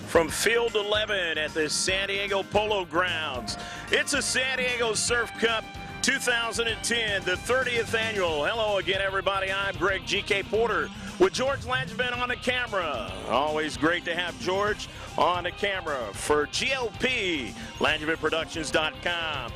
from Field 11 at the San Diego Polo Grounds. It's a San Diego Surf Cup 2010, the 30th annual. Hello again, everybody. I'm Greg G.K. Porter with George Langevin on the camera. Always great to have George on the camera for GLP, LangevinProductions.com.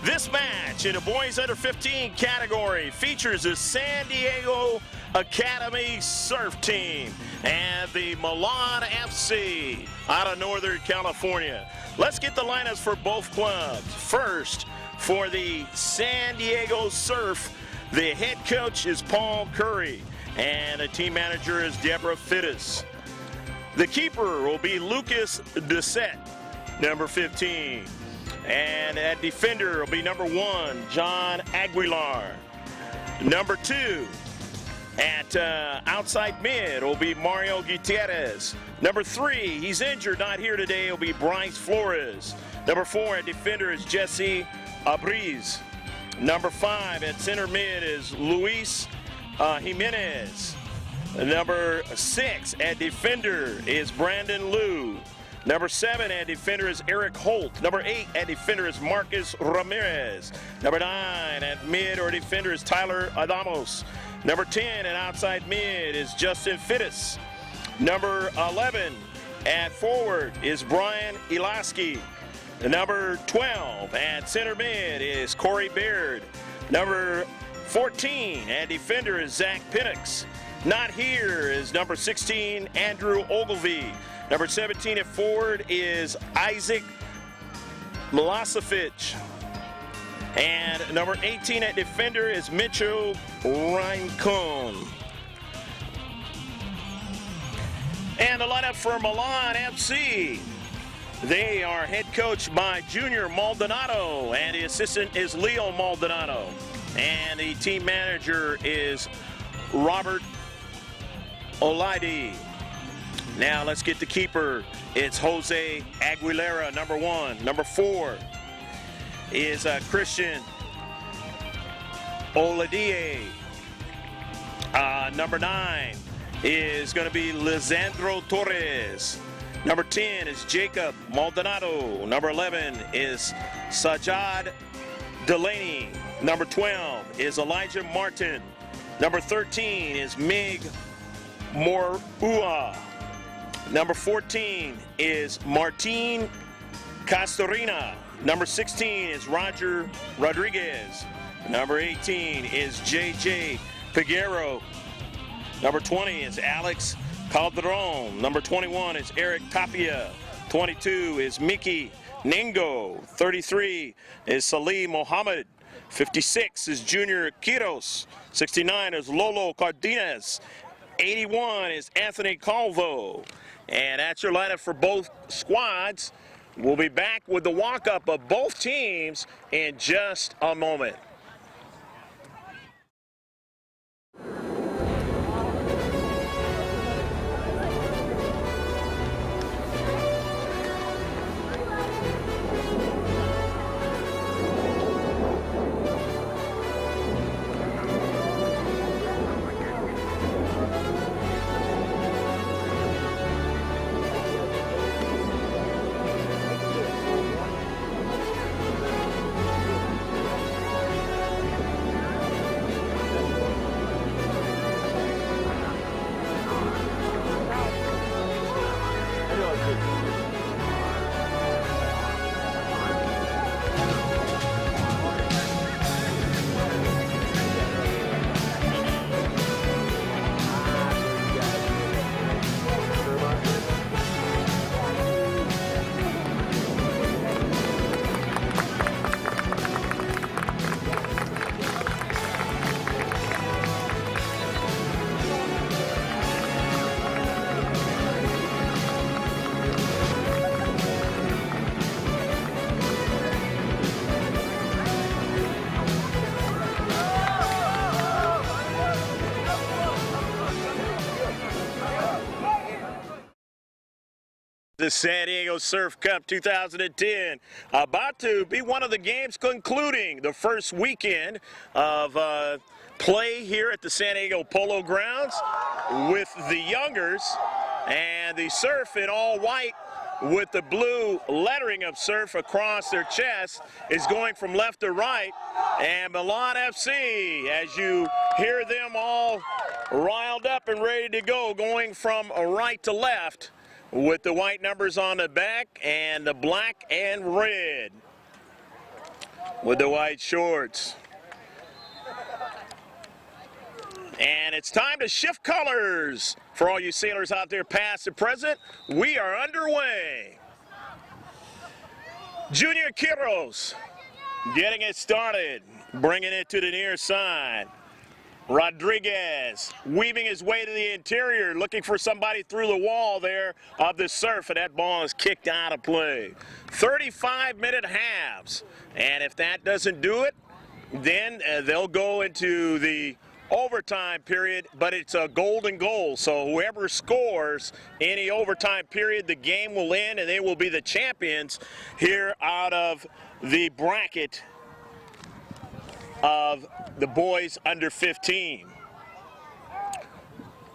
This match in the boys under 15 category features the San Diego Academy Surf Team and the Milan FC out of Northern California. Let's get the lineups for both clubs. First, for the San Diego Surf, the head coach is Paul Curry and the team manager is Deborah Fittis. The keeper will be Lucas Doucette, number 15. And at defender will be number 1, John Aguilar. Number 2, at outside mid will be Mario Gutierrez. Number 3, he's injured, not here today, will be Bryce Flores. Number 4, at defender is Jesse Abriz. Number 5, at center mid is Luis Jimenez. Number 6, at defender is Brandon Liu. Number 7 at defender is Eric Holt. Number 8 at defender is Marcus Ramirez. Number 9 at mid or defender is Tyler Adamos. Number 10 at outside mid is Justin Fittis. Number 11 at forward is Brian Ilaski. Number 12 at center mid is Corey Baird. Number 14 at defender is Zach Penix. Not here is number 16 Andrew Ogilvie. Number 17 at forward is Isaac Milosevic. And number 18 at defender is Mitchell Rincon. And the lineup for Milan FC. They are head coached by Junior Maldonado, and the assistant is Leo Maldonado. And the team manager is Robert Olaide. Now let's get the keeper. It's Jose Aguilera, number 1. Number 4 is Christian Oladier. Number 9 is going to be Lisandro Torres. Number 10 is Jacob Maldonado. Number 11 is Sajad Delaney. Number 12 is Elijah Martin. Number 13 is Mig Morua. Number 14 is Martin Castorina. Number 16 is Roger Rodriguez. Number 18 is JJ Piguero. Number 20 is Alex Calderon. Number 21 is Eric Tapia. 22 is Mickey Ningo. 33 is Salim Mohammed. 56 is Junior Quiros. 69 is Lolo Cardenas. 81 is Anthony Calvo. And that's your lineup for both squads. We'll be back with the walk-up of both teams in just a moment. The San Diego Surf Cup 2010 about to be one of the games concluding the first weekend of play here at the San Diego Polo Grounds with the Youngers And the Surf in all white with the blue lettering of Surf across their chest is going from left to right. And Milan FC, as you hear them all riled up and ready to go, going from right to left with the white numbers on the back and the black and red with the white shorts. And it's time to shift colors. For all you sailors out there past and present, we are underway. Junior Quiros getting it started, bringing it to the near side. Rodriguez weaving his way to the interior, looking for somebody through the wall there of the Surf, and that ball is kicked out of play. 35-minute halves, and if that doesn't do it, then they'll go into the overtime period, but it's a golden goal, so whoever scores any overtime period, the game will end and they will be the champions here out of the bracket of the boys under 15.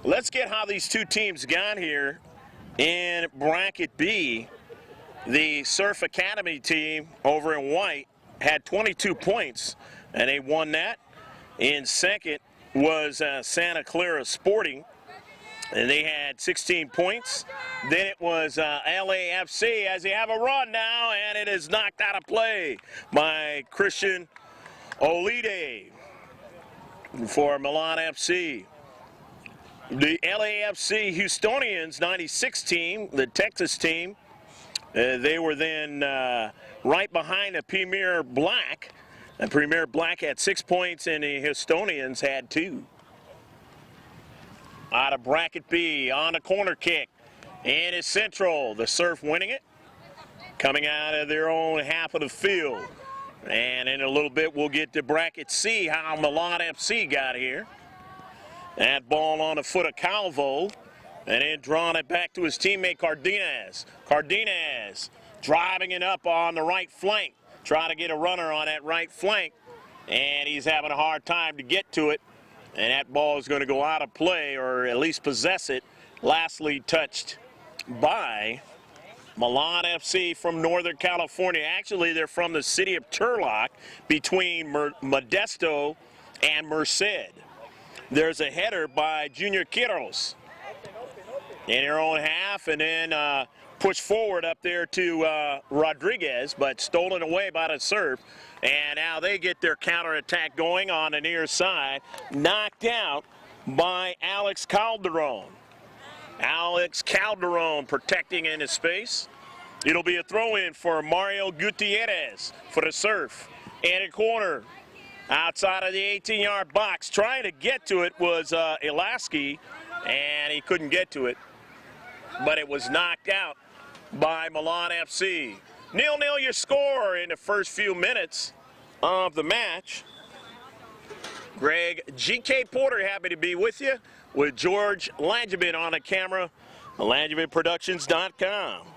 Let's get how these two teams got here in bracket B. The Surf Academy team over in white had 22 points and they won that. In second was Santa Clara Sporting, and they had 16 points. Then it was LAFC as they have a run now, and it is knocked out of play by Christian Olide for Milan FC. The LAFC Houstonians 96 team, the Texas team, they were then right behind the Premier Black. And Premier Black had 6 points and the Houstonians had 2. Out of bracket B on a corner kick. And it's Central, the Surf winning it. Coming out of their own half of the field. And in a little bit we'll get to bracket C, how Milan FC got here. That ball on the foot of Calvo. And then drawing it back to his teammate Cardenas. Cardenas driving it up on the right flank. Trying to get a runner on that right flank, and he's having a hard time to get to it, and that ball is going to go out of play, or at least possess it. Lastly touched by Milan FC from Northern California. Actually, they're from the city of Turlock, between Modesto and Merced. There's a header by Junior Quiros in their own half, and then pushed forward up there to Rodriguez, but stolen away by the Surf. And now they get their counterattack going on the near side, knocked out by Alex Calderon. Alex Calderon protecting in his space. It'll be a throw-in for Mario Gutierrez for the Surf. In a corner, outside of the 18-yard box. Trying to get to it was Elaski, and he couldn't get to it. But it was knocked out by Milan FC. 0-0 your score in the first few minutes of the match. Greg G.K. Porter happy to be with you, with George Langevin on the camera, LangevinProductions.com.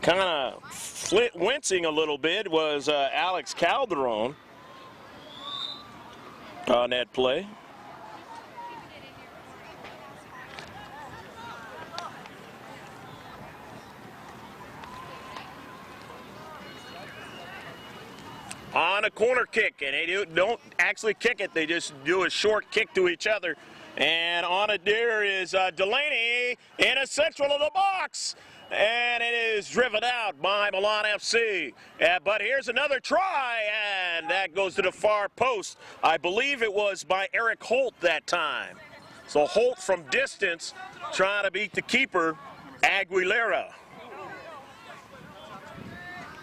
Kind of wincing a little bit was Alex Calderon on that play. On a corner kick, and they don't actually kick it, they just do a short kick to each other. And on it there is Delaney in a central of the box, and it is driven out by Milan FC. But here's another try, and that goes to the far post. I believe it was by Eric Holt that time. So Holt from distance trying to beat the keeper, Aguilera.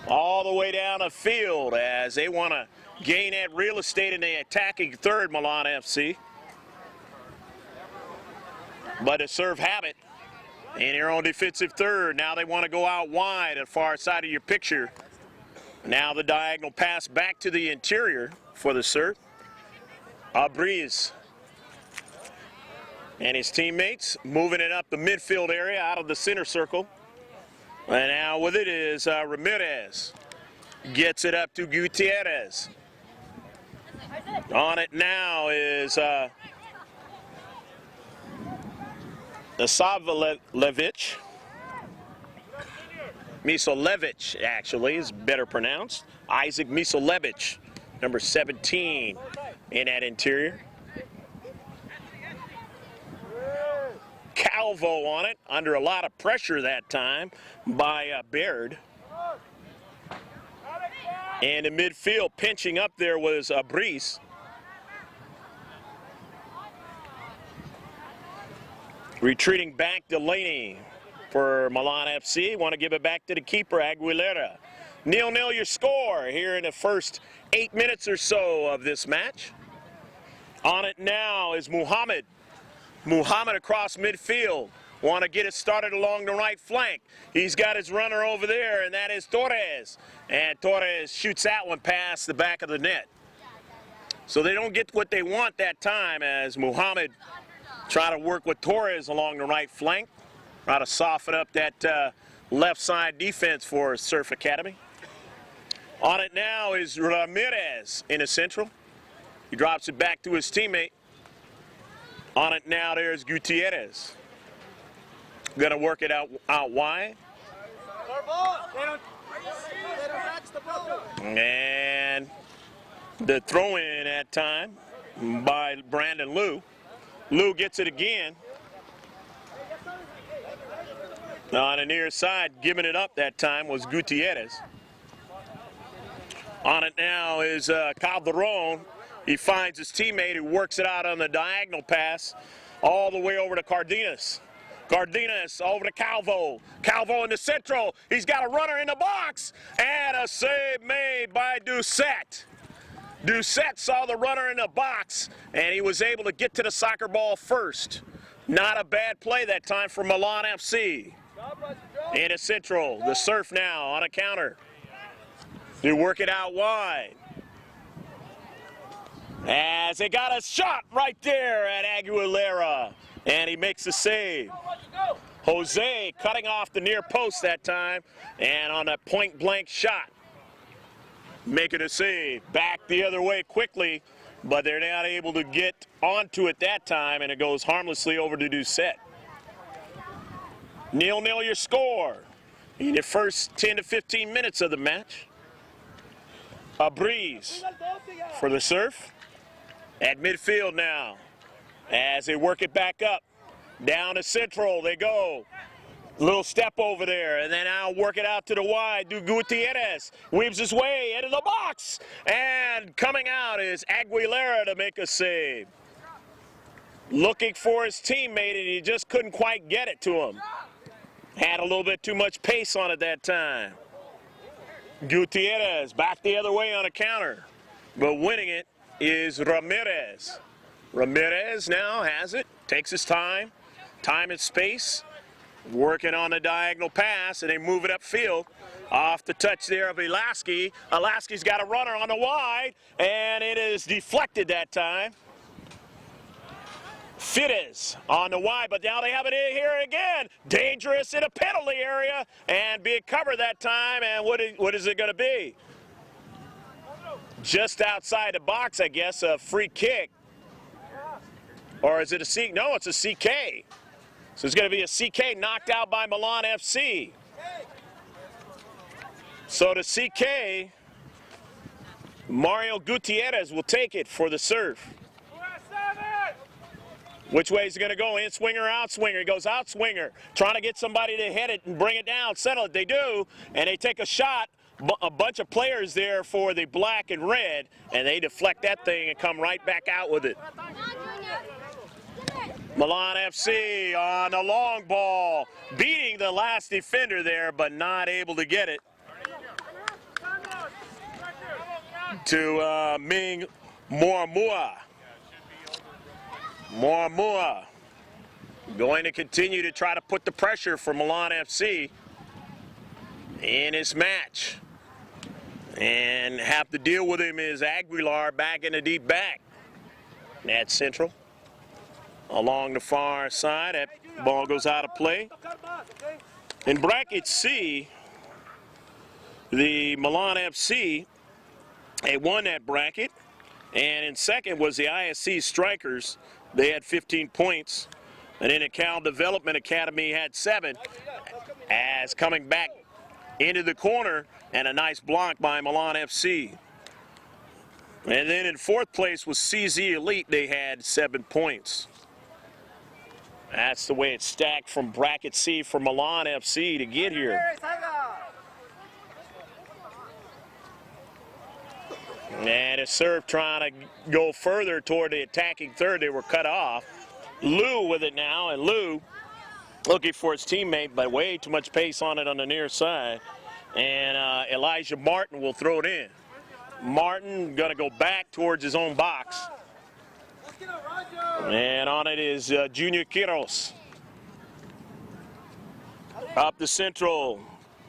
All the way down the field as they want to gain that real estate in the attacking third, Milan FC. But the Surf have it in their own defensive third. Now they want to go out wide at the far side of your picture. Now the diagonal pass back to the interior for the Surf. Abriz and his teammates moving it up the midfield area out of the center circle. And now with it is Ramirez. Gets it up to Gutierrez. On it now is Misalevich. Misalevich, actually, is better pronounced. Isaac Misalevich, number 17 in that interior. Calvo on it, under a lot of pressure that time by Baird. And in midfield, pinching up there was Brees. Retreating back, Delaney for Milan FC. Want to give it back to the keeper, Aguilera. 0-0 your score here in the first 8 minutes or so of this match. On it now is Muhammad. Muhammad across midfield. Want to get it started along the right flank. He's got his runner over there, and that is Torres. And Torres shoots that one past the back of the net. So they don't get what they want that time as Muhammad try to work with Torres along the right flank. Try to soften up that left side defense for Surf Academy. On it now is Ramirez in the central. He drops it back to his teammate. On it now, there's Gutierrez. Gonna work it out wide. And the throw in at time by Brandon Liu. Liu gets it again. On the near side, giving it up that time was Gutierrez. On it now is Calderon. He finds his teammate who works it out on the diagonal pass all the way over to Cardenas. Cardenas over to Calvo. Calvo in the central. He's got a runner in the box. And a save made by Doucette. Doucette saw the runner in the box, and he was able to get to the soccer ball first. Not a bad play that time for Milan FC. In the central. The Surf now on a counter. They work it out wide. As they got a shot right there at Aguilera, and he makes the save. Jose cutting off the near post that time, and on a point-blank shot, making a save. Back the other way quickly, but they're not able to get onto it that time, and it goes harmlessly over to Doucette. 0-0 your score in the first 10 to 15 minutes of the match. A breeze for the Surf. At midfield now, as they work it back up, down to central, they go. Little step over there, and then now work it out to the wide. Gutierrez weaves his way into the box, and coming out is Aguilera to make a save. Looking for his teammate, and he just couldn't quite get it to him. Had a little bit too much pace on it that time. Gutierrez back the other way on a counter, but winning it is Ramirez. Ramirez now has it, takes his time and space, working on the diagonal pass, and they move it upfield. Off the touch there of Ilaski. Ilaski's got a runner on the wide, and it is deflected that time. Fidesz on the wide, but now they have it in here again. Dangerous in a penalty area, and being covered that time, and what is it going to be? Just outside the box, I guess, a free kick. Or is it a C? No, it's a CK. So it's going to be a CK knocked out by Milan FC. So the CK, Mario Gutierrez will take it for the Surf. Which way is he going to go? In swinger, out swinger. He goes out swinger, trying to get somebody to hit it and bring it down, settle it. They do, and they take a shot. A bunch of players there for the black and red, and they deflect that thing and come right back out with it. Milan FC on the long ball, beating the last defender there, but not able to get it to Ming Moamua. Moamua going to continue to try to put the pressure for Milan FC in this match. And have to deal with him is Aguilar back in the deep back. That's central. Along the far side, that ball goes out of play. In bracket C, the Milan FC, they won that bracket. And in second was the ISC Strikers. They had 15 points. And then the Cal Development Academy had 7. As coming back into the corner, and a nice block by Milan FC. And then in 4th place was CZ Elite. They had 7 points. That's the way it's stacked from bracket C for Milan FC to get here. And a serve trying to go further toward the attacking third. They were cut off. Lou with it now, and Lou looking for his teammate, but way too much pace on it on the near side. And Elijah Martin will throw it in. Martin going to go back towards his own box. And on it is Junior Quiros. Up the central,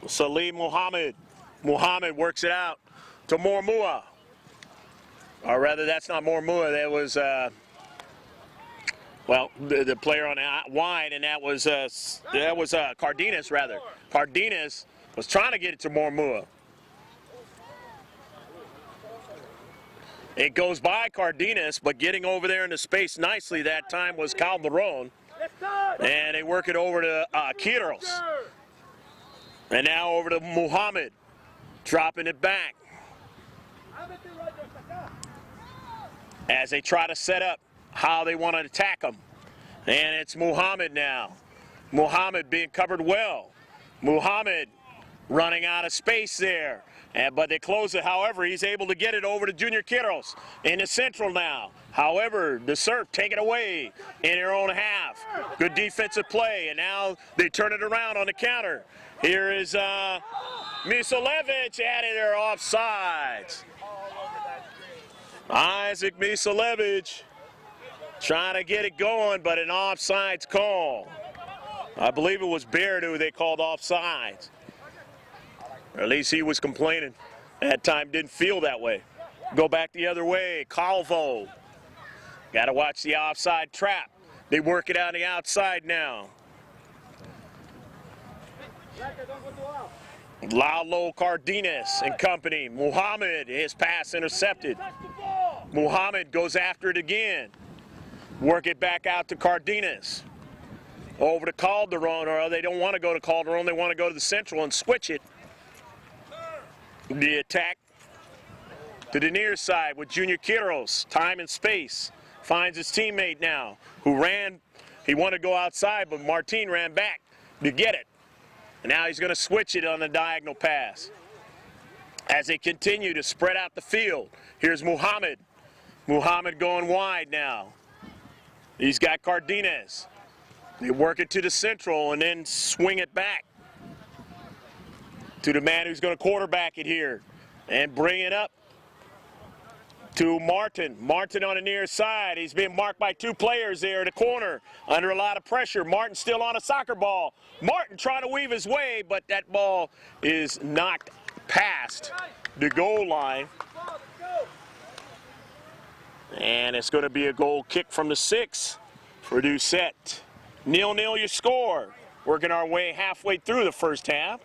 Salim Mohammed. Mohammed works it out to Mormua. Or rather, that's not Mormua. That was, the player on the wide, and that was Cardenas, rather. Cardenas was trying to get it to Mormua. It goes by Cardenas, but getting over there in the space nicely that time was Calderon. And they work it over to Quiros. And now over to Muhammad, dropping it back. As they try to set up how they want to attack him. And it's Muhammad now. Muhammad being covered well. Muhammad running out of space there. But they close it. However, he's able to get it over to Junior Quiros in the central now. However, the serve taken away in their own half. Good defensive play, and now they turn it around on the counter. Here is Misalevich added their offsides. Isaac Misalevich trying to get it going, but an offsides call. I believe it was Baird who they called offsides. Or at least he was complaining. That time didn't feel that way. Go back the other way, Calvo. Got to watch the offside trap. They work it on the outside now. Lalo Cardenas and company. Muhammad, his pass intercepted. Muhammad goes after it again. Work it back out to Cardenas. Over to Calderon, or they don't want to go to Calderon. They want to go to the central and switch it. The attack to the near side with Junior Quiros. Time and space. Finds his teammate now, who ran. He wanted to go outside, but Martin ran back to get it. And now he's going to switch it on the diagonal pass. As they continue to spread out the field, here's Muhammad. Muhammad going wide now. He's got Cardenas. They work it to the central and then swing it back to the man who's going to quarterback it here and bring it up to Martin. Martin on the near side. He's being marked by 2 players there in the corner under a lot of pressure. Martin still on a soccer ball. Martin trying to weave his way, but that ball is knocked past the goal line. And it's going to be a goal kick from the 6 for Doucette. 0-0 your score. Working our way halfway through the first half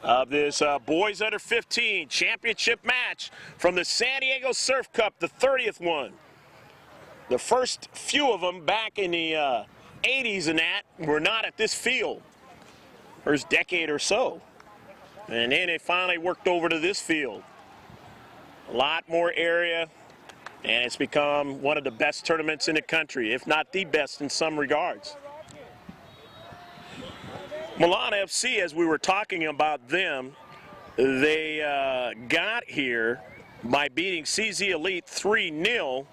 of this boys under 15 championship match from the San Diego Surf Cup, the 30th one. The first few of them back in the 80s and that were not at this field. First decade or so. And then they finally worked over to this field. A lot more area, and it's become one of the best tournaments in the country, if not the best in some regards. Milan FC, as we were talking about them, they got here by beating CZ Elite 3-0.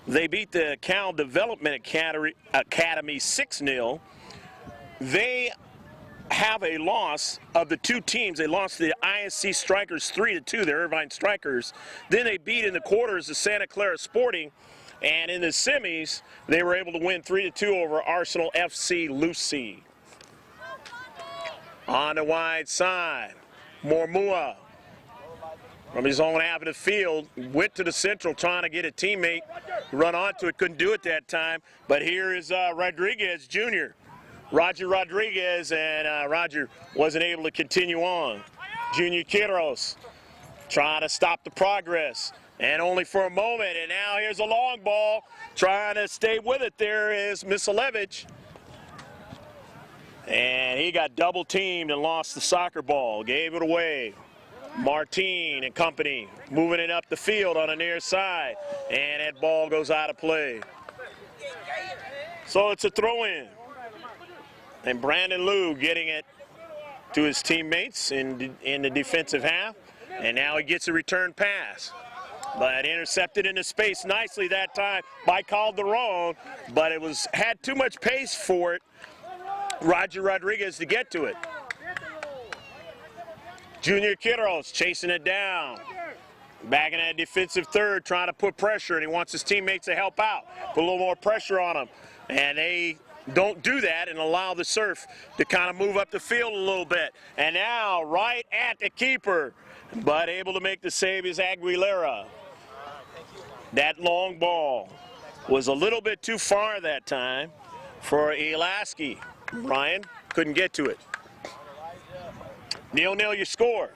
They beat the Cal Development Academy 6-0. They have a loss of the 2 teams. They lost to the ISC Strikers 3-2, the Irvine Strikers. Then they beat in the quarters the Santa Clara Sporting. And in the semis, they were able to win 3-2 over Arsenal FC Lucy. On the wide side, Mormua from his own half of the field went to the central trying to get a teammate to run onto it. Couldn't do it that time. But here is Rodriguez Jr. Roger Rodriguez, and Roger wasn't able to continue on. Junior Quiros trying to stop the progress, and only for a moment. And now here's a long ball trying to stay with it. There is Misalevich. And he got double teamed and lost the soccer ball, gave it away. Martin and company moving it up the field on the near side, and that ball goes out of play. So it's a throw-in. And Brandon Liu getting it to his teammates in the defensive half, and now he gets a return pass. But intercepted into space nicely that time by Calderon, but it had too much pace for it, Roger Rodriguez, to get to it. Junior Quiroz chasing it down. Back in that defensive third, trying to put pressure, and he wants his teammates to help out. Put a little more pressure on him. And they don't do that and allow the Surf to kind of move up the field a little bit. And now right at the keeper, but able to make the save is Aguilera. That long ball was a little bit too far that time for Elaski. Ryan couldn't get to it. 0-0 your score.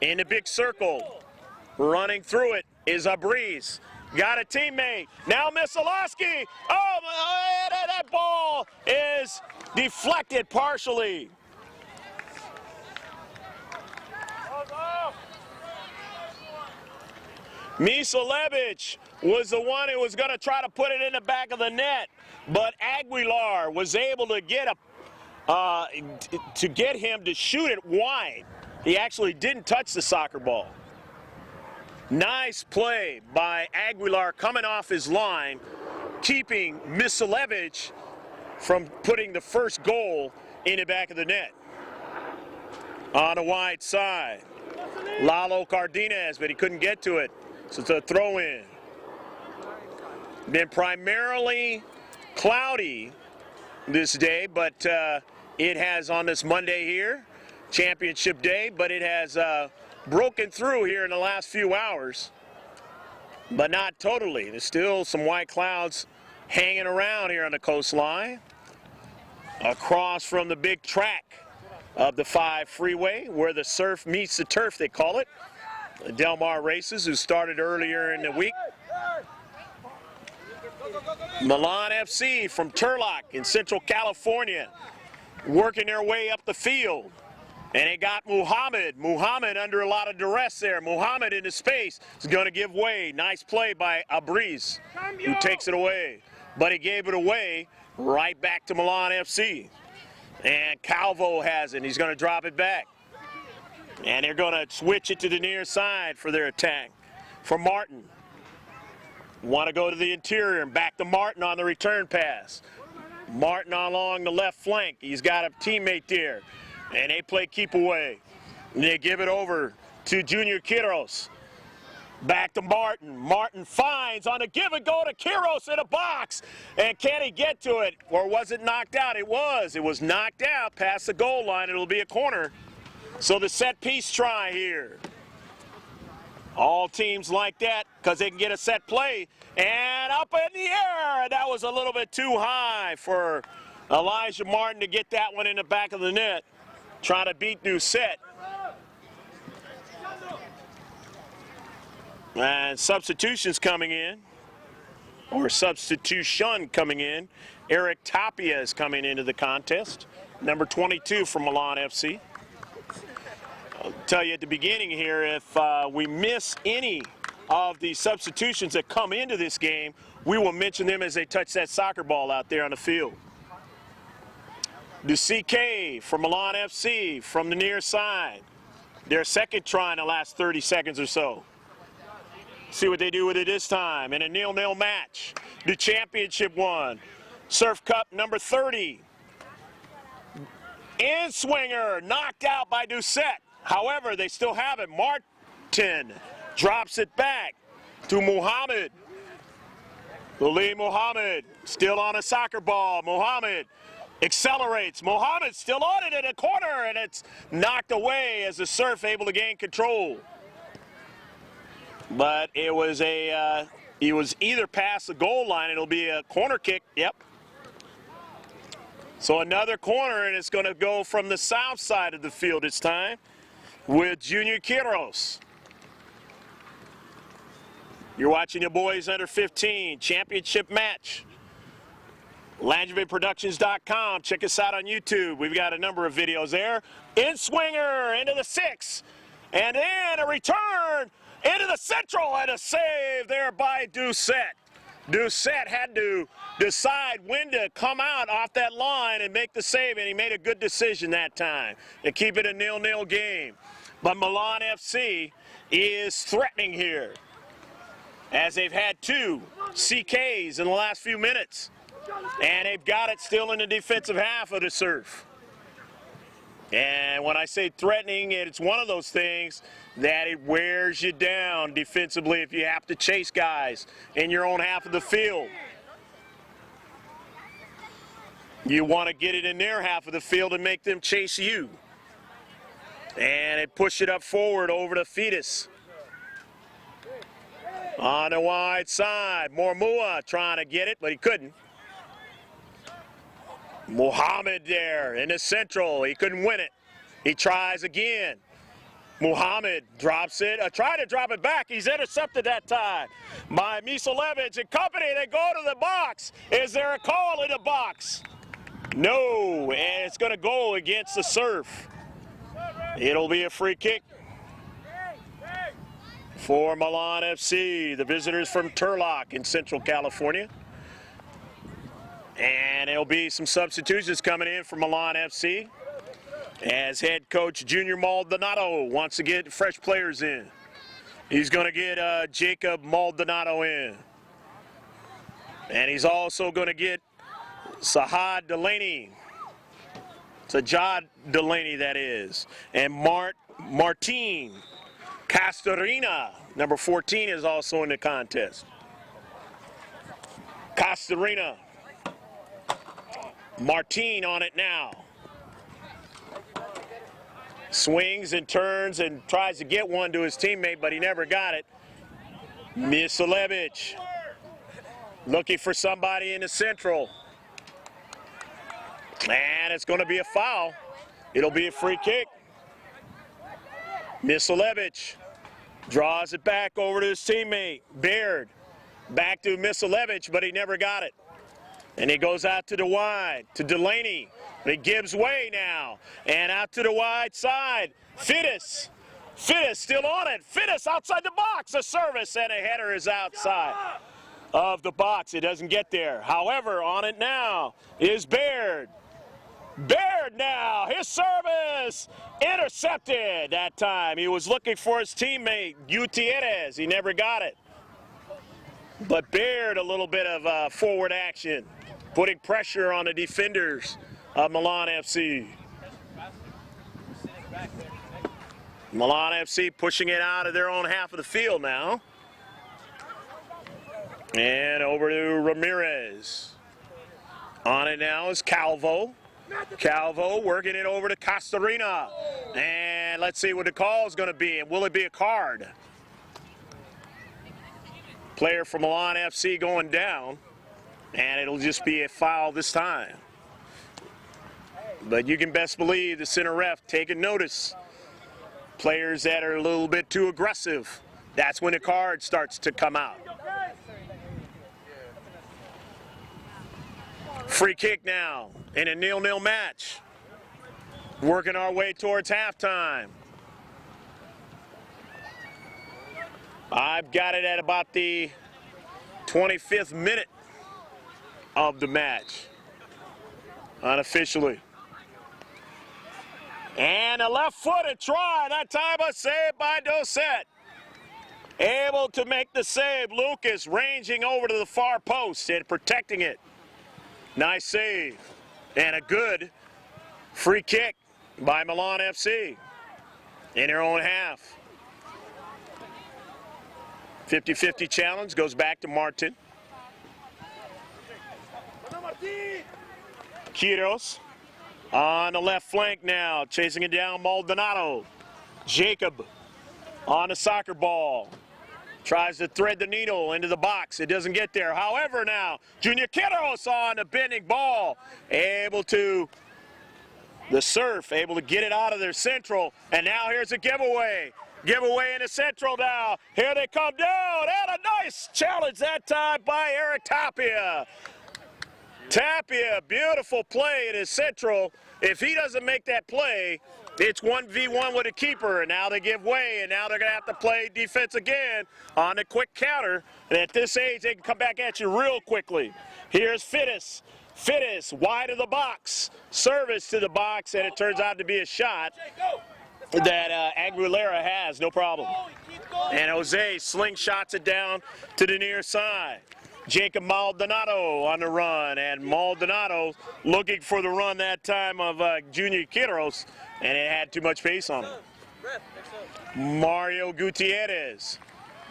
In the big circle, running through it is a breeze. Got a teammate. Now Misalaski. Oh, that ball is deflected partially. Misalevic was the one who was going to try to put it in the back of the net, but Aguilar was able to get him to shoot it wide. He actually didn't touch the soccer ball. Nice play by Aguilar coming off his line, keeping Misalevic from putting the first goal in the back of the net. On the wide side, Lalo Cardenas, but he couldn't get to it. So it's a throw-in. Been primarily cloudy this day, but it has on this Monday here, championship day, but it has broken through here in the last few hours, but not totally. There's still some white clouds hanging around here on the coastline. Across from the big track of the 5 freeway, where the surf meets the turf, they call it. The Del Mar races, who started earlier in the week. Milan FC from Turlock in Central California, working their way up the field. And they got Muhammad. Muhammad under a lot of duress there. Muhammad into space is going to give way. Nice play by Abriz, who takes it away. But he gave it away right back to Milan FC. And Calvo has it. He's going to drop it back. And they're going to switch it to the near side for their attack. For Martin. Want to go to the interior and back to Martin on the return pass. Martin along the left flank. He's got a teammate there. And they play keep away. And they give it over to Junior Quiroz. Back to Martin. Martin finds on a give and go to Quiroz in a box. And can he get to it? Or was it knocked out? It was. It was knocked out past the goal line. It'll be a corner. So the set piece try here. All teams like that because they can get a set play. And up in the air. That was a little bit too high for Elijah Martin to get that one in the back of the net. Trying to beat Doucette. And substitutions coming in, or substitution coming in. Eric Tapia is coming into the contest, number 22 from Milan FC. I'll tell you at the beginning here, if we miss any of the substitutions that come into this game, we will mention them as they touch that soccer ball out there on the field. DeCK from Milan FC from the near side. Their second try in the last 30 seconds or so. See what they do with it this time in a 0-0 match. The championship one. Surf Cup number 30. In-swinger knocked out by Doucette. However, they still have it. Martin drops it back to Muhammad. Ali Muhammad still on a soccer ball. Muhammad accelerates. Muhammad still on it in a corner, and it's knocked away as the Surf able to gain control. But it was he was either past the goal line. It'll be a corner kick. Yep. So another corner, and it's going to go from the south side of the field this time with Junior Quiroz. You're watching your boys under 15 championship match. LangevilleProductions.com. Check us out on YouTube. We've got a number of videos there. In swinger into the 6. And then a return into the central and a save there by Doucette. Doucette had to decide when to come out off that line and make the save, and he made a good decision that time to keep it a 0-0 game. But Milan FC is threatening here, as they've had 2 CKs in the last few minutes, and they've got it still in the defensive half of the Surf. And when I say threatening, it's one of those things that it wears you down defensively if you have to chase guys in your own half of the field. You want to get it in their half of the field and make them chase you. And it pushed it up forward over to Fetus. On the wide side, Mormua trying to get it, but he couldn't. Muhammad there in the central. He couldn't win it. He tries again. Muhammad drops it. Tried to drop it back. He's intercepted that time by Misalevich and company. They go to the box. Is there a call in the box? No, and it's going to go against the Surf. It'll be a free kick for Milan FC, the visitors from Turlock in Central California. And there'll be some substitutions coming in for Milan FC as head coach Junior Maldonado wants to get fresh players in. He's going to get Jacob Maldonado in. And he's also going to get Sajad Delaney. Sajad Delaney, that is. And Martin Castorina, number 14, is also in the contest. Castorina. Martin on it now. Swings and turns and tries to get one to his teammate, but he never got it. Misalevich looking for somebody in the central. And it's going to be a foul. It'll be a free kick. Misalevich draws it back over to his teammate, Baird. Back to Misalevich, but he never got it. And he goes out to the wide, to Delaney. He gives way now. And out to the wide side, Fittis. Fittis still on it. Fittis outside the box. A service and a header is outside of the box. It doesn't get there. However, on it now is Baird. Baird now, his service intercepted that time. He was looking for his teammate, Gutierrez. He never got it. But Baird, a little bit of forward action, putting pressure on the defenders of Milan FC. Milan FC pushing it out of their own half of the field now. And over to Ramirez. On it now is Calvo. Calvo working it over to Castorina. And let's see what the call is going to be. And will it be a card? Player from Milan FC going down. And it'll just be a foul this time. But you can best believe the center ref taking notice. Players that are a little bit too aggressive, that's when the card starts to come out. Free kick now in a 0-0 match. Working our way towards halftime. I've got it at about the 25th minute of the match, unofficially. And a left-footed try, that time a save by Doucette. Able to make the save, Lucas ranging over to the far post and protecting it. Nice save. And a good free kick by Milan FC in their own half. 50-50 challenge goes back to Martin. Quiros on the left flank now, chasing it down Maldonado. Jacob on the soccer ball. Tries to thread the needle into the box. It doesn't get there. However, now, Junior Quiros on the bending ball. Able to, the Surf, able to get it out of their central. And now here's a giveaway. Giveaway in the central now. Here they come down. And a nice challenge that time by Eric Tapia. Tapia, beautiful play. It is central. If he doesn't make that play, it's 1v1 with a keeper, and now they give way, and now they're going to have to play defense again on the quick counter. And at this age, they can come back at you real quickly. Here's Fittis. Fittis, wide of the box. Service to the box, and it turns out to be a shot that Aguilera has, no problem. And Jose slingshots it down to the near side. Jacob Maldonado on the run, and Maldonado looking for the run that time of Junior Quiros, and it had too much pace on him. Mario Gutierrez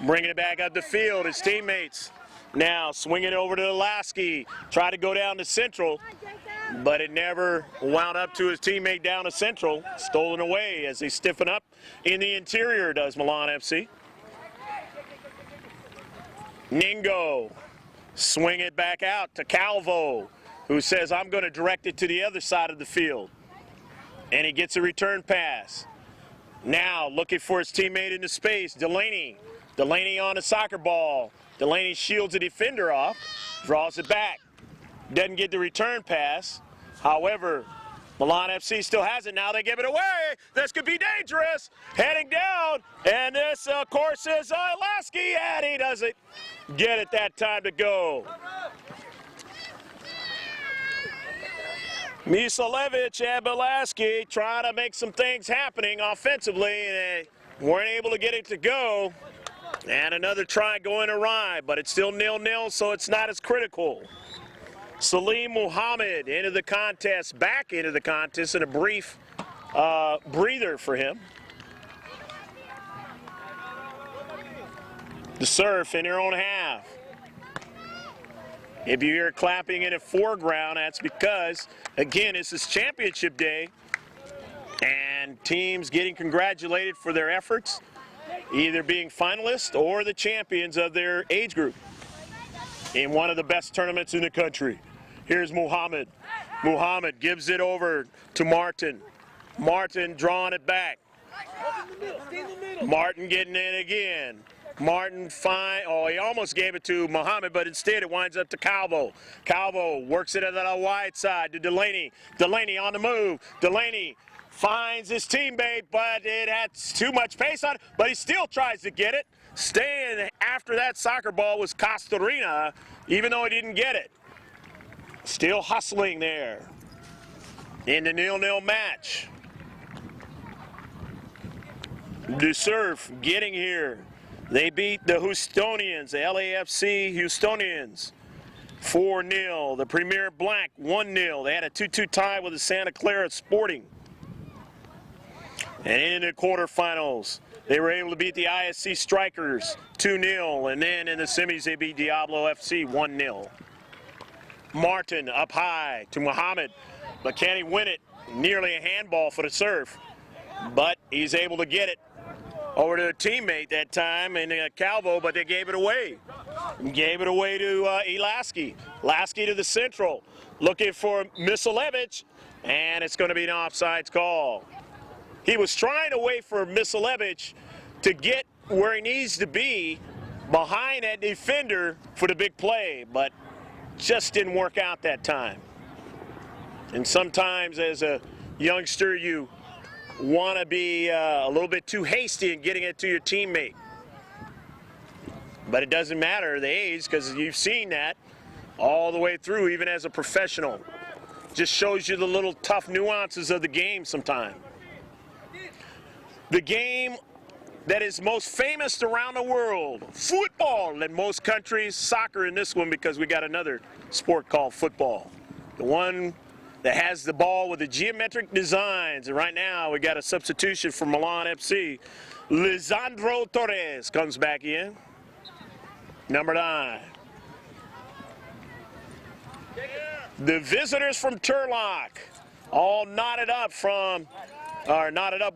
bringing it back up the field. His teammates now swinging it over to Lasky. Try to go down to Central, but it never wound up to his teammate down to Central. Stolen away as they stiffen up in the interior, does Milan FC. Ningo. Swing it back out to Calvo, who says, I'm going to direct it to the other side of the field. And he gets a return pass. Now looking for his teammate in the space, Delaney. Delaney on a soccer ball. Delaney shields the defender off, draws it back. Doesn't get the return pass. However, Milan FC still has it. Now they give it away. This could be dangerous. Heading down. And this, of course, is Lasky. And he doesn't get it that time to go. Misalevich and Belaski trying to make some things happening offensively. And they weren't able to get it to go. And another try going awry. But it's still 0-0, so it's not as critical. Salim Muhammad into the contest, back into the contest, and a brief breather for him. The Surf in their own half. If you hear clapping in the foreground, that's because, again, this is championship day, and teams getting congratulated for their efforts, either being finalists or the champions of their age group in one of the best tournaments in the country. Here's Muhammad. Muhammad gives it over to Martin. Martin drawing it back. Martin getting in again. Martin he almost gave it to Muhammad, but instead it winds up to Calvo. Calvo works it on the wide side to Delaney. Delaney on the move. Delaney finds his teammate, but it has too much pace on it, but he still tries to get it. Staying after that soccer ball was Castorina, even though he didn't get it. Still hustling there in the 0-0 match. The Surf getting here. They beat the Houstonians, the LAFC Houstonians, 4-0. The Premier Black, 1-0. They had a 2-2 tie with the Santa Clara Sporting. And in the quarterfinals, they were able to beat the ISC Strikers 2-0. And then in the semis, they beat Diablo FC 1-0. Martin up high to Muhammad, but can he win it? Nearly a handball for the Surf, but he's able to get it over to a teammate that time in Calvo, but they gave it away. Gave it away to Lasky. Lasky to the Central, looking for Misalevich, and it's going to be an offsides call. He was trying to wait for Misalevich to get where he needs to be behind that defender for the big play, but just didn't work out that time. And sometimes as a youngster, you want to be a little bit too hasty in getting it to your teammate. But it doesn't matter the age, because you've seen that all the way through, even as a professional. Just shows you the little tough nuances of the game sometimes. The game that is most famous around the world, football in most countries, soccer in this one because we got another sport called football. The one that has the ball with the geometric designs. And right now we got a substitution for Milan FC. Lisandro Torres comes back in. Number 9. The visitors from Turlock all knotted up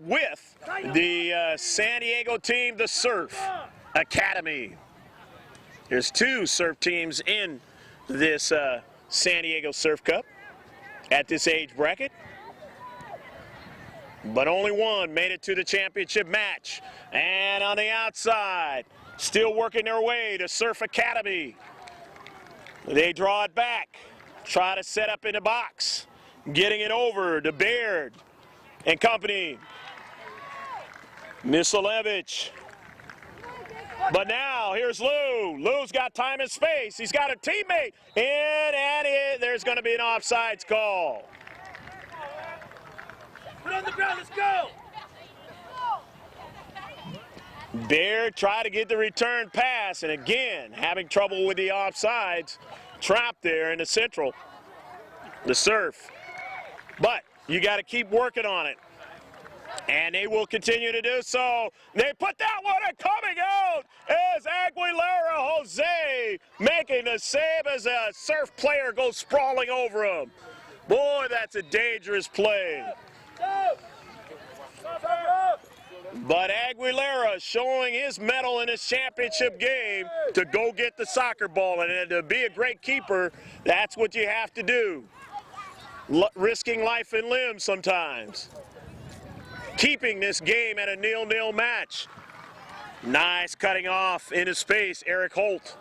with the San Diego team, the Surf Academy. There's 2 Surf teams in this San Diego Surf Cup at this age bracket, but only one made it to the championship match. And on the outside, still working their way to Surf Academy. They draw it back. try to set up in the box. Getting it over to Baird and company. Misalevich. But now, here's Lou. Lou's got time and space. He's got a teammate in, and there's going to be an offsides call. Put on the ground, let's go! Baird tried to get the return pass, and again, having trouble with the offsides. Trapped there in the central. The Surf. But you got to keep working on it. And they will continue to do so. They put that one, and coming out is Aguilera Jose making the save as a Surf player goes sprawling over him. Boy, that's a dangerous play. But Aguilera showing his mettle in his championship game to go get the soccer ball. And to be a great keeper, that's what you have to do. Risking life and limb sometimes. Keeping this game at a 0-0 match. Nice cutting off into space, Eric Holt.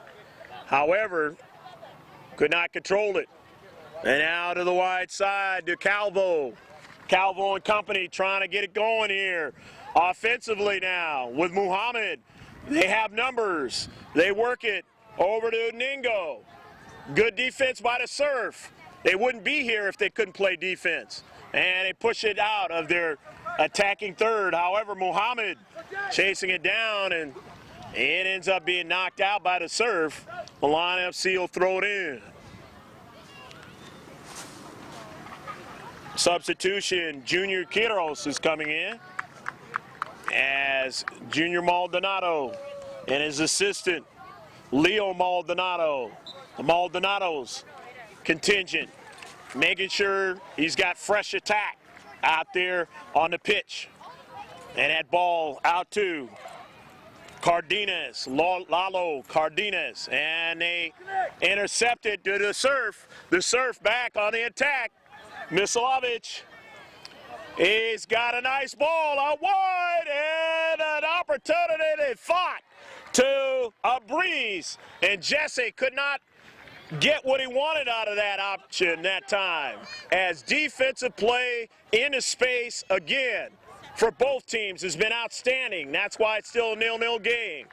However, could not control it. And now to the wide side to Calvo. Calvo and company trying to get it going here. Offensively now with Muhammad. They have numbers. They work it over to Ningo. Good defense by the Surf. They wouldn't be here if they couldn't play defense. And they push it out of their attacking third. However, Muhammad chasing it down, and it ends up being knocked out by the Surf. Milan FC will throw it in. Substitution, Junior Quiros is coming in as Junior Maldonado and his assistant, Leo Maldonado. The Maldonado's contingent, making sure he's got fresh attack out there on the pitch. And that ball out to Cardenas, Lalo Cardenas, and they intercepted to the Surf. The Surf back on the attack. Misalevich, he's got a nice ball out wide and an opportunity. They fought to a breeze, and Jesse could not get what he wanted out of that option that time. As defensive play into space again for both teams has been outstanding. That's why it's still a 0-0 game.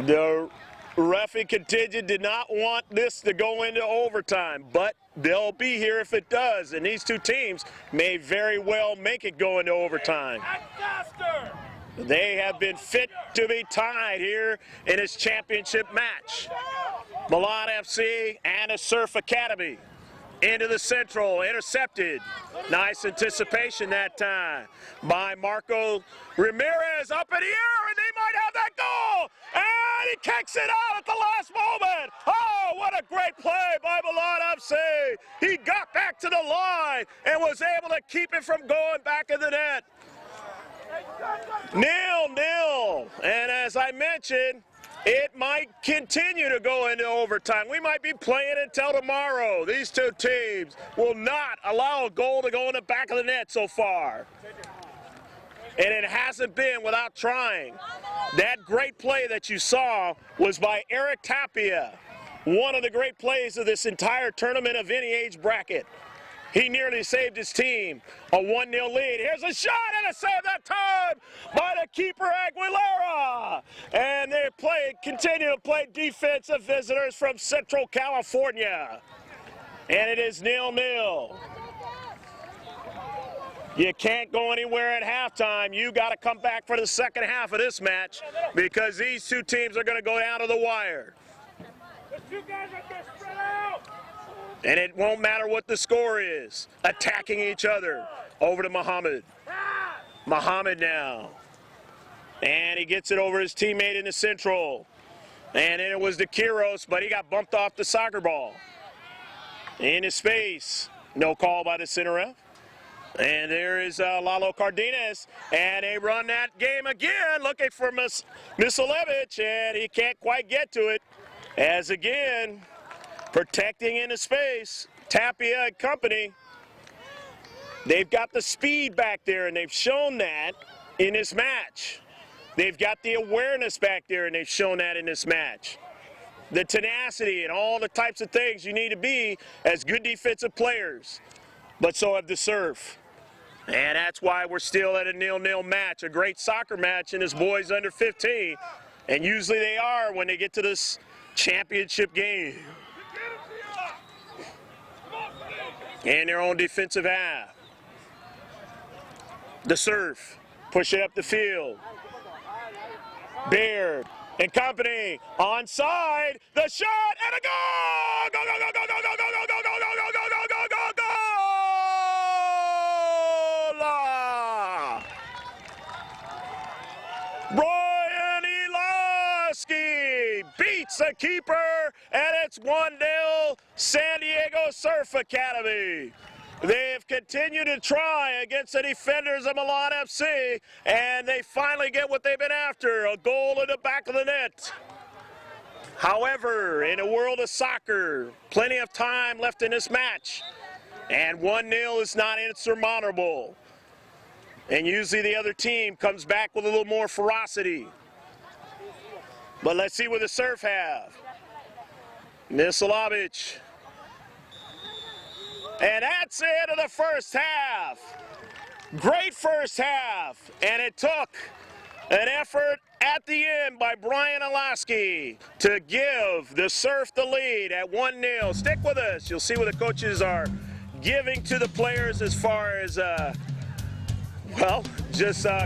The referee contingent did not want this to go into overtime, but they'll be here if it does, and these two teams may very well make it go into overtime. They have been fit to be tied here in this championship match. Milan FC and a Surf Academy into the central, intercepted. Nice anticipation that time by Marco Ramirez, up in the air, and they might have that goal, and he kicks it out at the last moment. Oh, what a great play by Milan FC. He got back to the line and was able to keep it from going back in the net. 0-0, and as I mentioned, it might continue to go into overtime. We might be playing until tomorrow. These two teams will not allow a goal to go in the back of the net so far. And it hasn't been without trying. That great play that you saw was by Eric Tapia, one of the great plays of this entire tournament of any age bracket. He nearly saved his team a 1-0 lead. Here's a shot and a save that time by the keeper Aguilera. And they continue to play defensive visitors from Central California. And it is 0-0. You can't go anywhere at halftime. You got to come back for the second half of this match because these two teams are going to go down to the wire. The two guys are going to spread out. And it won't matter what the score is. Attacking each other. Over to Muhammad. Muhammad now. And he gets it over his teammate in the central. And it was to Quiros, but he got bumped off the soccer ball. Into space. No call by the center ref. And there is Lalo Cardenas. And they run that game again, looking for Misalevich, and he can't quite get to it. As again, protecting into space, Tapia and company. They've got the speed back there, and they've shown that in this match. They've got the awareness back there, and they've shown that in this match. the tenacity, and all the types of things you need to be as good defensive players. But so have the serve. And that's why we're still at a 0-0 match, a great soccer match in this boys under 15. And usually they are when they get to this championship game. In their own defensive half. The serve, push it up the field. Baird and company, onside, the shot, and a goal! Go, go, go, go, go, go, go, go, go, go, go, go, go, go, go, go, goal! Brian Eloski beats the keeper, and it's 1-0 San Diego Surf Academy. They have continued to try against the defenders of Milan FC, and they finally get what they've been after, a goal in the back of the net. However, in a world of soccer, plenty of time left in this match, and 1-0 is not insurmountable. And usually the other team comes back with a little more ferocity. But let's see what the Surf have. Misalovic. And that's the end of the first half. Great first half. And it took an effort at the end by Brian Eloski to give the Surf the lead at 1-0. Stick with us. You'll see what the coaches are giving to the players as far as,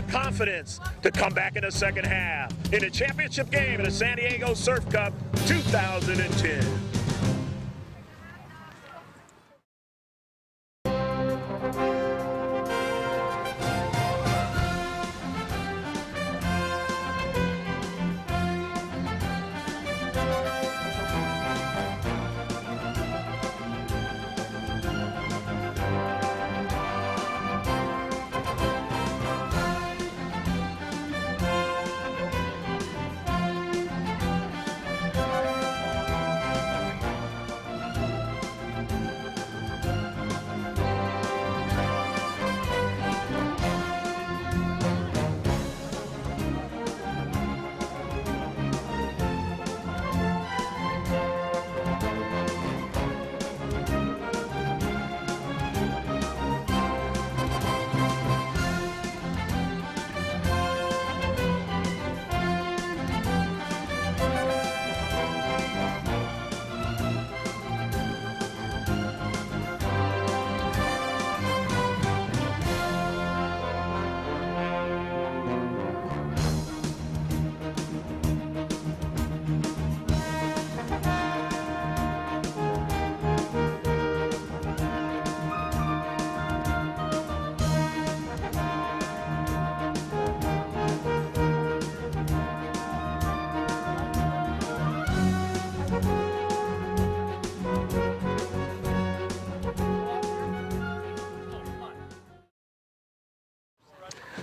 confidence to come back in the second half in the championship game in the San Diego Surf Cup 2010.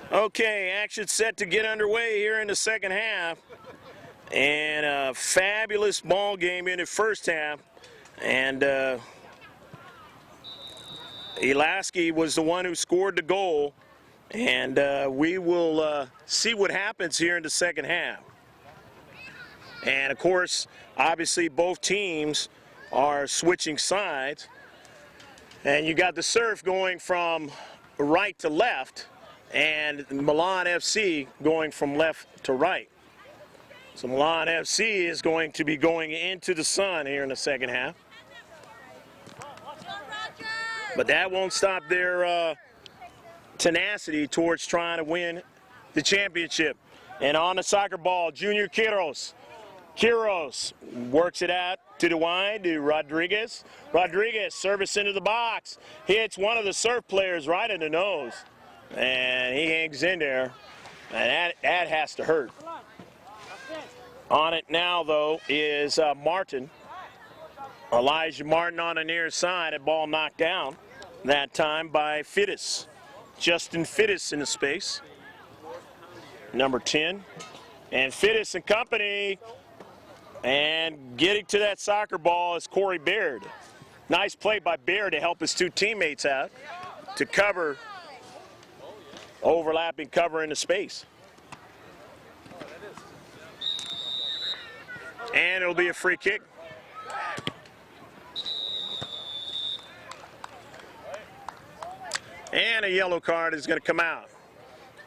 Okay, action set to get underway here in the second half. And a fabulous ball game in the first half. And Eloski was the one who scored the goal. And we will see what happens here in the second half. And of course, obviously both teams are switching sides. And you got the Surf going from right to left, and Milan FC going from left to right. So Milan FC is going to be going into the sun here in the second half. But that won't stop their tenacity towards trying to win the championship. And on the soccer ball, Junior Quiros. Quiros works it out to the wide to Rodriguez. Rodriguez service into the box. Hits one of the Surf players right in the nose. And he hangs in there. And that has to hurt. On it now, though, is Martin. Elijah Martin on the near side. A ball knocked down that time by Fittis. Justin Fittis in the space. Number 10. And Fittis and company. And getting to that soccer ball is Corey Baird. Nice play by Baird to help his two teammates out to cover, overlapping cover in the space. And it'll be a free kick. And a yellow card is going to come out.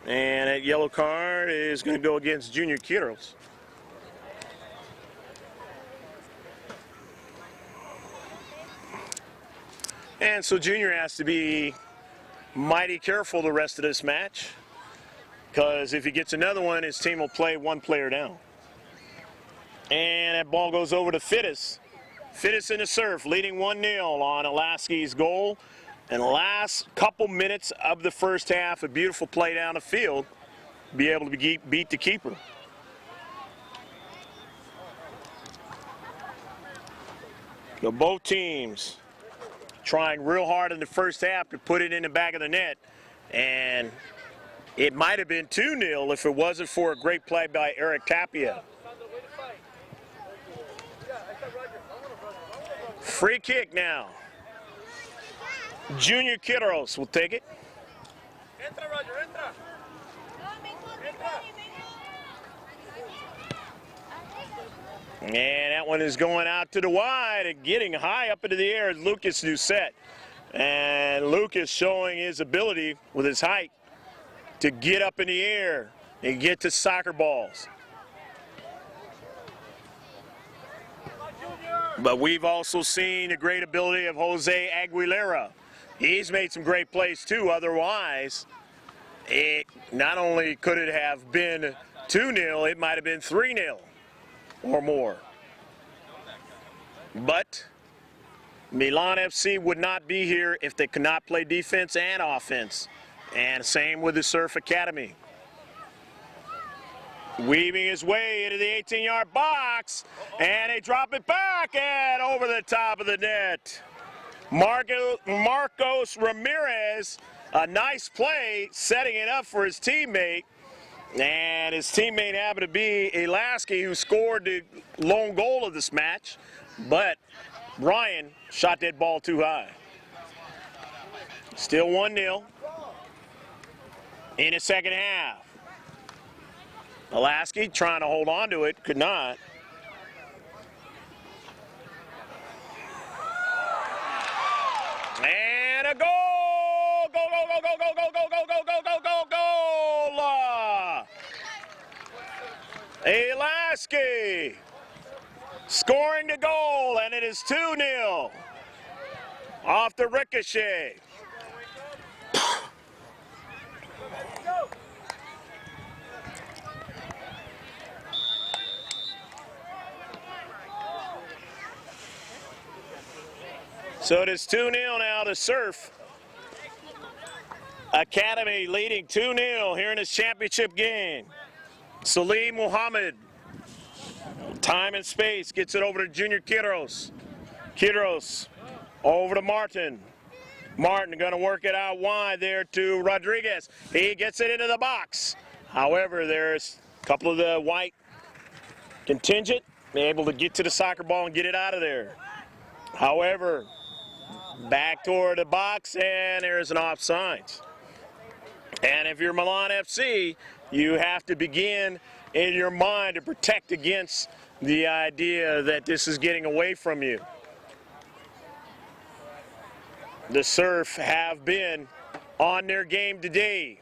And that yellow card is going to go against Junior Quiros. And so Junior has to be mighty careful the rest of this match, because if he gets another one, his team will play one player down. And that ball goes over to Fittis. Fittis in the serve, leading 1-0 on Alaski's goal. And the last couple minutes of the first half, a beautiful play down the field, be able to beat the keeper. So both teams trying real hard in the first half to put it in the back of the net. And it might have been 2-0 if it wasn't for a great play by Eric Tapia. Free kick now. Junior Quiros will take it. Entra, Roger, entra. And that one is going out to the wide and getting high up into the air is Lucas Doucette. And Lucas showing his ability with his height to get up in the air and get to soccer balls. But we've also seen the great ability of Jose Aguilera. He's made some great plays too. Otherwise, it not only could it have been 2-0, it might have been 3-0 or more. But Milan FC would not be here if they could not play defense and offense. And same with the Surf Academy. Weaving his way into the 18-yard box, and they drop it back and over the top of the net. Marcos Ramirez, a nice play, setting it up for his teammate. And his teammate happened to be Elaski, who scored the lone goal of this match. But Ryan shot that ball too high. Still 1-0 in the second half. Elaski trying to hold on to it, could not. And a goal! Goal, goal, goal, goal, goal, goal, goal, goal, goal, goal, goal, goal! Elaski scoring the goal, and it is 2-0 off the ricochet. So it is 2-0 now to Surf Academy, leading 2-0 here in this championship game. Salim Muhammad, time and space, gets it over to Junior Quiros. Quiros over to Martin. Martin going to work it out wide there to Rodriguez. He gets it into the box. However, there's a couple of the white contingent able to get to the soccer ball and get it out of there. However, back toward the box, and there's an offsides. And if you're Milan FC, you have to begin in your mind to protect against the idea that this is getting away from you. The Surf have been on their game today.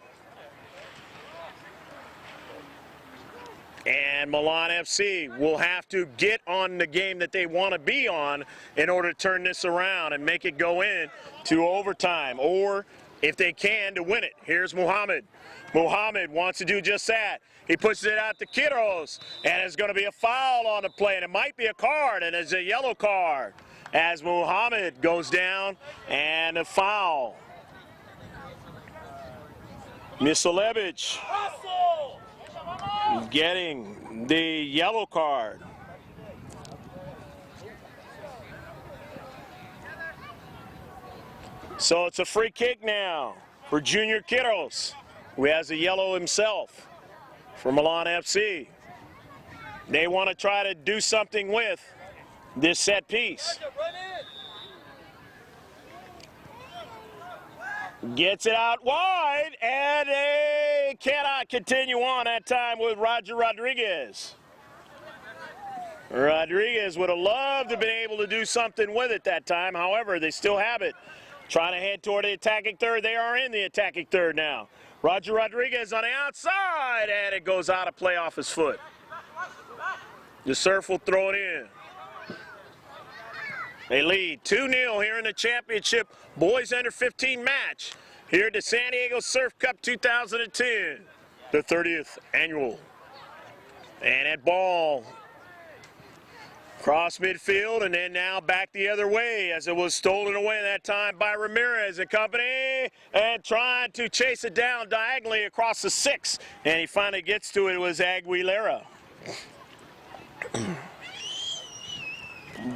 And Milan FC will have to get on the game that they want to be on in order to turn this around and make it go in to overtime, or if they can, to win it. Here's Muhammad. Muhammad wants to do just that. He pushes it out to Quiros, and it's going to be a foul on the play, and it might be a card, and it's a yellow card as Muhammad goes down, and a foul. Misalevic getting the yellow card. So it's a free kick now for Junior Quiros, who has a yellow himself for Milan FC. They want to try to do something with this set piece. Gets it out wide, and they cannot continue on that time with Roger Rodriguez. Rodriguez would have loved to have been able to do something with it that time. However, they still have it. Trying to head toward the attacking third. They are in the attacking third now. Roger Rodriguez on the outside, and it goes out of play off his foot. The Surf will throw it in. They lead 2-0 here in the championship boys under 15 match here at the San Diego Surf Cup 2010, the 30th annual. And that ball cross midfield and then now back the other way as it was stolen away that time by Ramirez and company, and trying to chase it down diagonally across the 6, and he finally gets to it. It was Aguilera.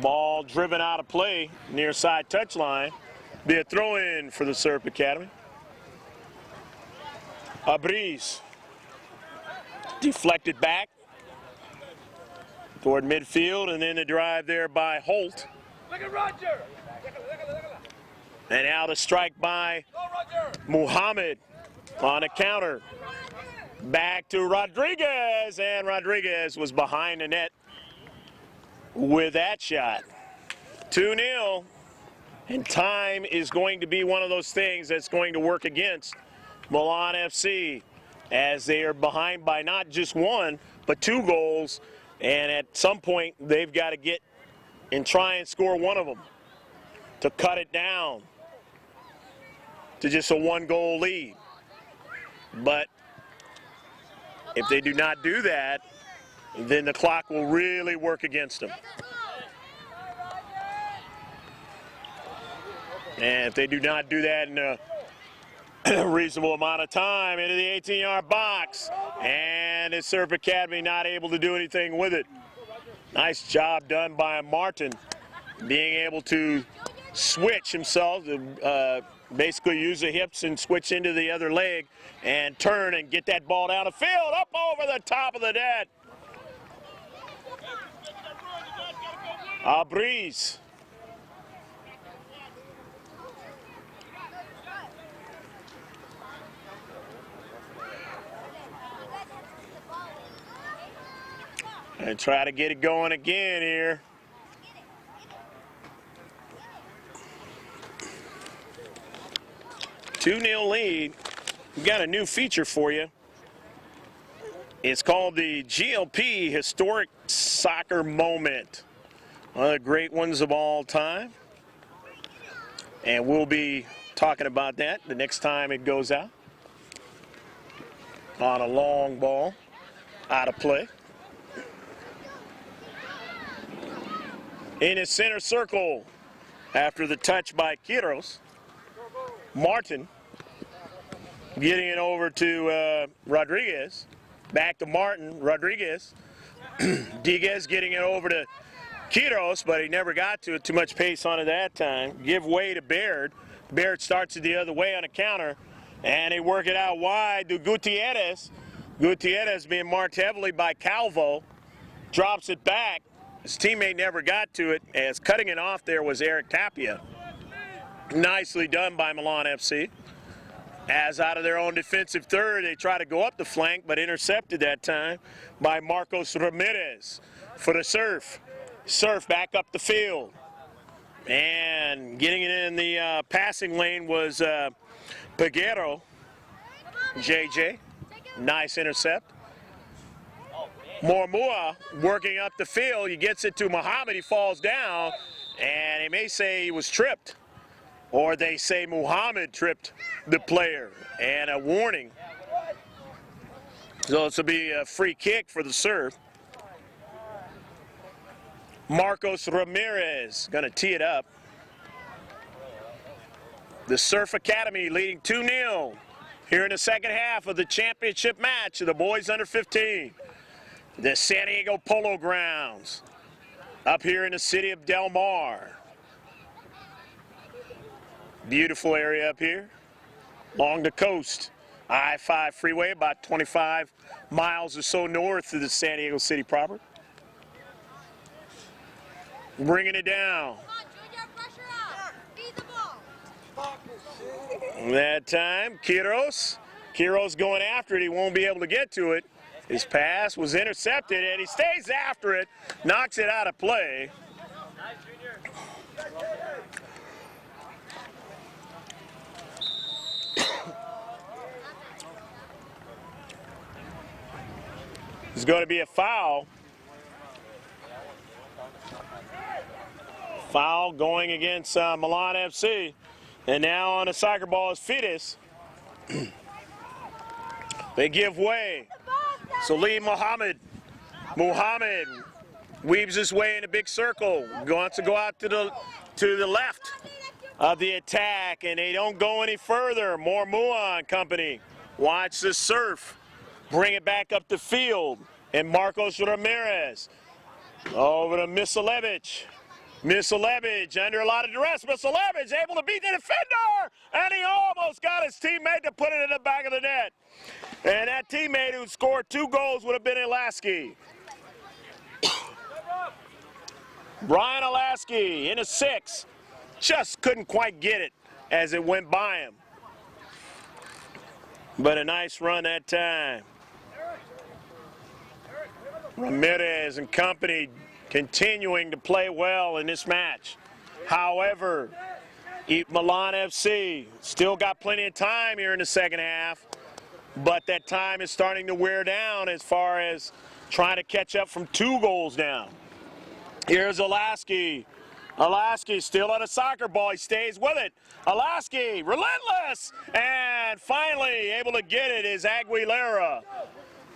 Ball driven out of play near side touchline. Be a throw-in for the Surf Academy. A breeze deflected back toward midfield, and then the drive there by Holt. Look at Roger. And now the strike by Muhammad on a counter. Back to Rodriguez, and Rodriguez was behind the net with that shot. 2-0, and time is going to be one of those things that's going to work against Milan FC, as they are behind by not just one, but 2 goals. And at some point, they've got to get and try and score one of them to cut it down to just a 1-goal lead. But if they do not do that, then the clock will really work against them. And if they do not do that in a reasonable amount of time, into the 18-yard box, and the Surf Academy not able to do anything with it. Nice job done by Martin, being able to switch himself, basically use the hips and switch into the other leg and turn and get that ball down the field, up over the top of the net. A breeze. And try to get it going again here. Two-0 lead. We've got a new feature for you. It's called the GLP Historic Soccer Moment. One of the great ones of all time. And we'll be talking about that the next time it goes out. On a long ball, out of play. In his center circle, after the touch by Quiros, Martin getting it over to Rodriguez. Back to Martin, Rodriguez. Diguez getting it over to Quiros, but he never got to it. Too much pace on it that time. Give way to Baird. Baird starts it the other way on a counter, and they work it out wide to Gutierrez. Gutierrez being marked heavily by Calvo. Drops it back. His teammate never got to it, as cutting it off there was Eric Tapia. Nicely done by Milan FC. As out of their own defensive third, they try to go up the flank, but intercepted that time by Marcos Ramirez for the Surf. Surf back up the field. And getting it in the passing lane was Peguero. JJ. Nice intercept. Mormua working up the field. He gets it to Muhammad. He falls down, and they may say he was tripped, or they say Muhammad tripped the player, and a warning. So this will be a free kick for the Surf. Marcos Ramirez going to tee it up. The Surf Academy leading 2-0 here in the second half of the championship match of the boys under 15. The San Diego Polo Grounds up here in the city of Del Mar. Beautiful area up here along the coast. I-5 freeway, about 25 miles or so north of the San Diego city proper. Bringing it down. That time, Quiros going after it. He won't be able to get to it. His pass was intercepted, and he stays after it, knocks it out of play. It's going to be a foul. Foul going against Milan FC. And now on the soccer ball is Fides. They give way. Salim Mohammed. Mohammed weaves his way in a big circle. Wants to go out to the left of the attack, and they don't go any further. More Mua and company. Watch the surf. Bring it back up the field. And Marcos Ramirez. Over to Misalevic. Misalevic under a lot of duress. Misalevic able to beat the defender, and he almost got his teammate to put it in the back of the net. And that teammate who scored 2 goals would have been Alasky. Brian Alasky in a 6. Just couldn't quite get it as it went by him. But a nice run that time. Ramirez and company continuing to play well in this match. However, Milan FC still got plenty of time here in the second half, but that time is starting to wear down as far as trying to catch up from 2 goals down. Here's Alasky. Alasky still on a soccer ball. He stays with it. Alasky, relentless, and finally able to get it is Aguilera.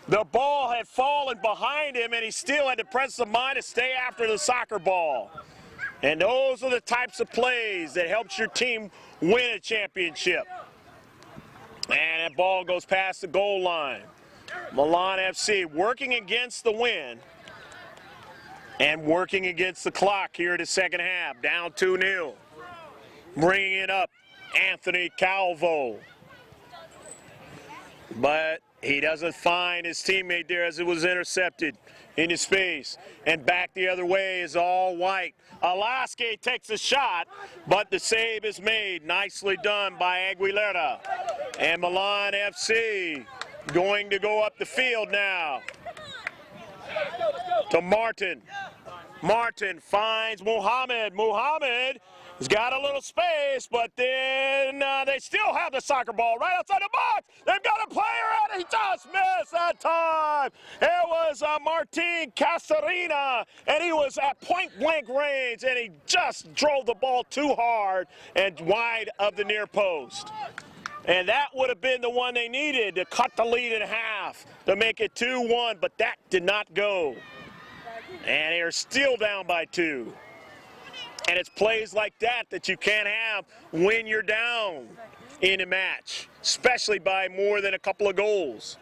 The ball had fallen behind him, and he still had to press the mind to stay after the soccer ball. And those are the types of plays that helps your team win a championship. And that ball goes past the goal line. Milan FC working against the wind and working against the clock here in the second half. Down 2-0. Bringing it up, Anthony Calvo. But he doesn't find his teammate there as it was intercepted into space. And back the other way is all white. Alasky takes a shot, but the save is made. Nicely done by Aguilera. And Milan FC going to go up the field now to Martin. Martin finds Mohammed. Mohammed has got a little space, but then they still have the soccer ball right outside the box. They've got a player out, and he just missed that time. It was Martin Casarina, and he was at point-blank range, and he just drove the ball too hard and wide of the near post. And that would have been the one they needed to cut the lead in half to make it 2-1, but that did not go. And they're still down by 2. And it's plays like that that you can't have when you're down in a match, especially by more than a couple of goals.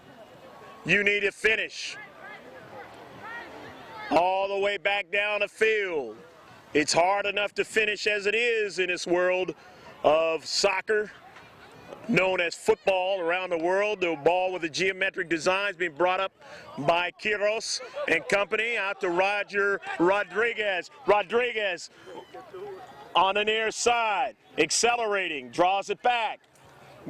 You need to finish all the way back down the field. It's hard enough to finish as it is in this world of soccer, known as football around the world. The ball with the geometric designs being brought up by Quiros and company out to Roger Rodriguez. Rodriguez on the near side, accelerating, draws it back,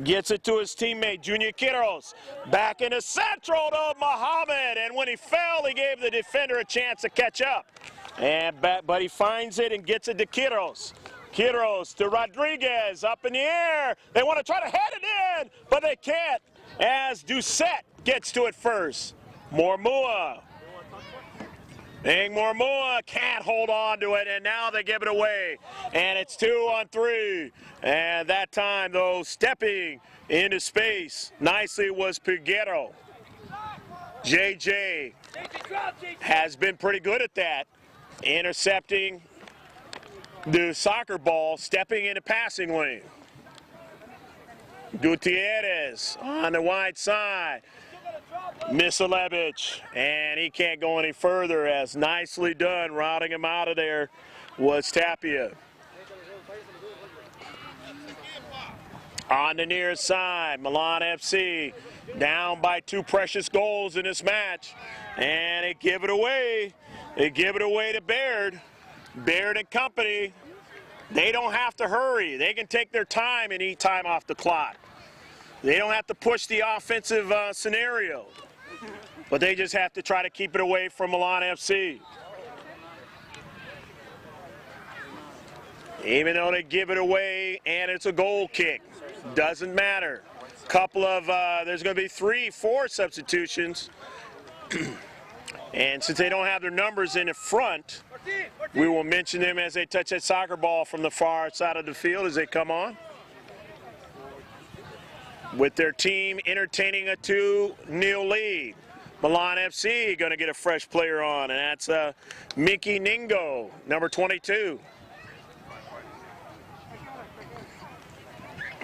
gets it to his teammate, Junior Quiros. Back in the central to Mohammed, and when he fell, he gave the defender a chance to catch up. And but he finds it and gets it to Quiros. Quiros to Rodriguez, up in the air. They want to try to head it in, but they can't, as Doucette gets to it first. Mormua. Mormua can't hold on to it, and now they give it away. And it's 2-on-3. And that time, though, stepping into space nicely was Piguero. JJ has been pretty good at that, intercepting the soccer ball, stepping in the passing lane. Gutierrez on the wide side. Misalevic, and he can't go any further, as nicely done routing him out of there was Tapia. On the near side, Milan FC down by 2 precious goals in this match, and they give it away. They give it away to Baird. Baird and company, they don't have to hurry. They can take their time and eat time off the clock. They don't have to push the offensive scenario. but they just have to try to keep it away from Milan FC. Even though they give it away and it's a goal kick, doesn't matter. Couple of, there's going to be 3-4 substitutions. And since they don't have their numbers in the front, we will mention them as they touch that soccer ball from the far side of the field as they come on. With their team entertaining a 2-0 lead. Milan FC going to get a fresh player on, and that's Mickey Ningo, number 22.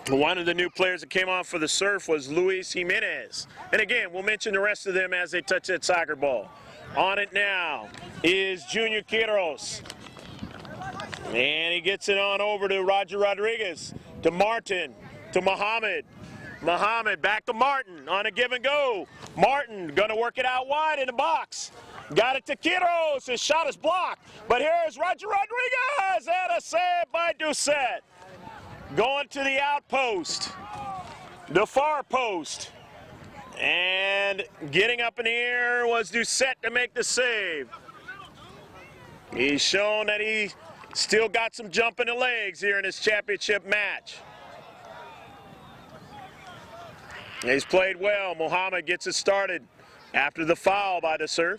One of the new players that came on for the Surf was Luis Jimenez. And again, we'll mention the rest of them as they touch that soccer ball. On it now is Junior Quiros. And he gets it on over to Roger Rodriguez, to Martin, to Mohammed. Mohammed back to Martin on a give and go. Martin gonna work it out wide in the box. Got it to Quiros, his shot is blocked. But here's Roger Rodriguez and a save by Doucette. Going to the outpost, the far post. And getting up in the air was Doucette to make the save. He's shown that he still got some jump in the legs here in his championship match. He's played well. Mohammed gets it started after the foul by the Surf.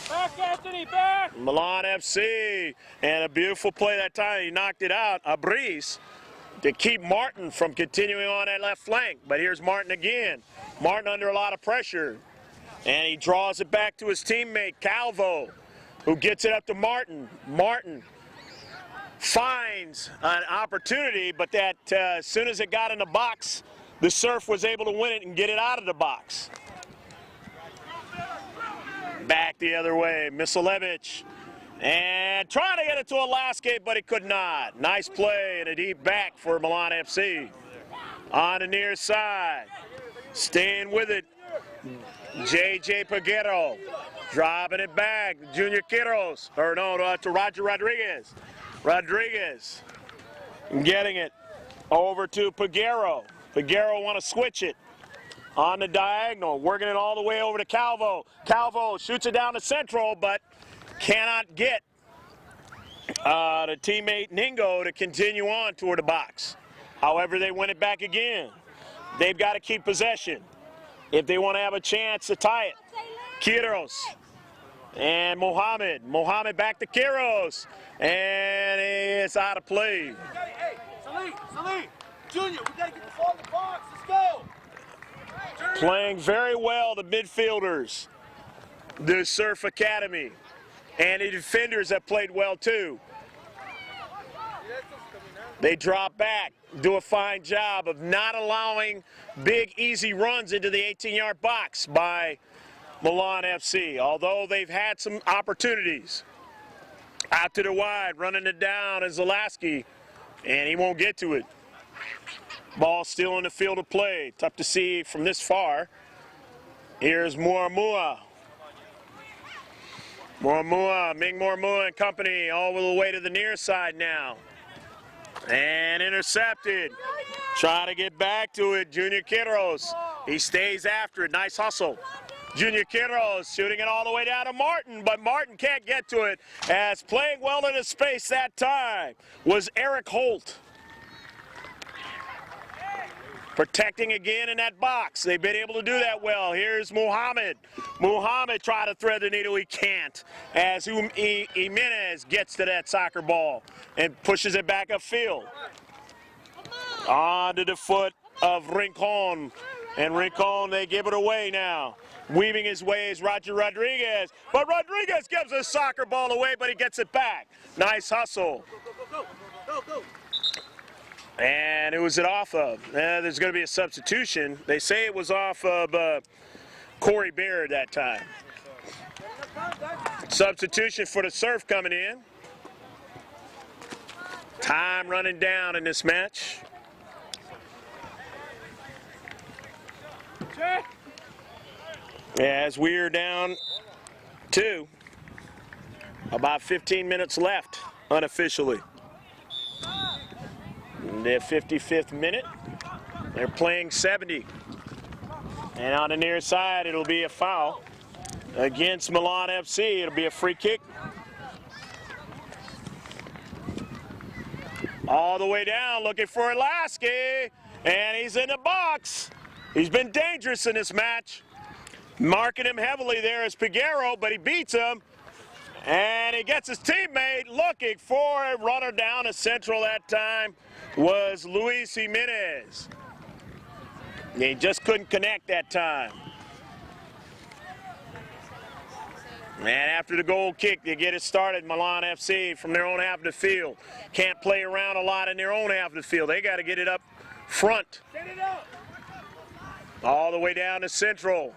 Back, Anthony, back! Milan FC, and a beautiful play that time. He knocked it out, Abris, to keep Martin from continuing on that left flank. But here's Martin again. Martin under a lot of pressure. And he draws it back to his teammate, Calvo, who gets it up to Martin. Martin finds an opportunity, but that as soon as it got in the box, the Surf was able to win it and get it out of the box. Back the other way, Misalevich, and trying to get it to Alaska, but he could not. Nice play and a deep back for Milan FC. On the near side, staying with it, J.J. Peguero, dropping it back, Junior Quiros, or no, to Roger Rodriguez. Rodriguez getting it over to Peguero. Peguero want to switch it. On the diagonal, working it all the way over to Calvo. Calvo shoots it down to central, but cannot get the teammate Ningo to continue on toward the box. However, they win it back again. They've got to keep possession if they want to have a chance to tie it. Quiros and Mohammed. Mohammed back to Quiros, and it's out of play. Hey, Salih, Junior, we got to get the ball in the box. Let's go. Playing very well, the midfielders, the Surf Academy, and the defenders have played well too. They drop back, do a fine job of not allowing big, easy runs into the 18-yard box by Milan FC, although they've had some opportunities. Out to the wide, running it down is Zalaski, and he won't get to it. Ball still in the field of play. Tough to see from this far. Here's Muamua. Ming Muamua and company all the way to the near side now. And intercepted. Trying to get back to it, Junior Quiros. He stays after it. Nice hustle. Junior Quiros shooting it all the way down to Martin, but Martin can't get to it, as playing well in his space that time was Eric Holt. Protecting again in that box. They've been able to do that well. Here's Muhammad. Muhammad trying to thread the needle. He can't, as Jimenez gets to that soccer ball and pushes it back upfield. Onto the foot of Rincon. And Rincon, they give it away now. Weaving his way is Roger Rodriguez. But Rodriguez gives a soccer ball away, but he gets it back. Nice hustle. Go. And who was it off of? There's going to be a substitution. They say it was off of Corey Baird that time. Substitution for the Surf coming in. Time running down in this match. As we're down 2. About 15 minutes left unofficially. The 55th minute. They're playing 70. And on the near side, it'll be a foul against Milan FC. It'll be a free kick. All the way down, looking for Lasky, and he's in the box. He's been dangerous in this match. Marking him heavily there is Piguero, but he beats him. And he gets his teammate looking for a runner down the central that time was Luis Jimenez. He just couldn't connect that time. And after the goal kick, they get it started, Milan FC, from their own half of the field. Can't play around a lot in their own half of the field. They got to get it up front. All the way down to central.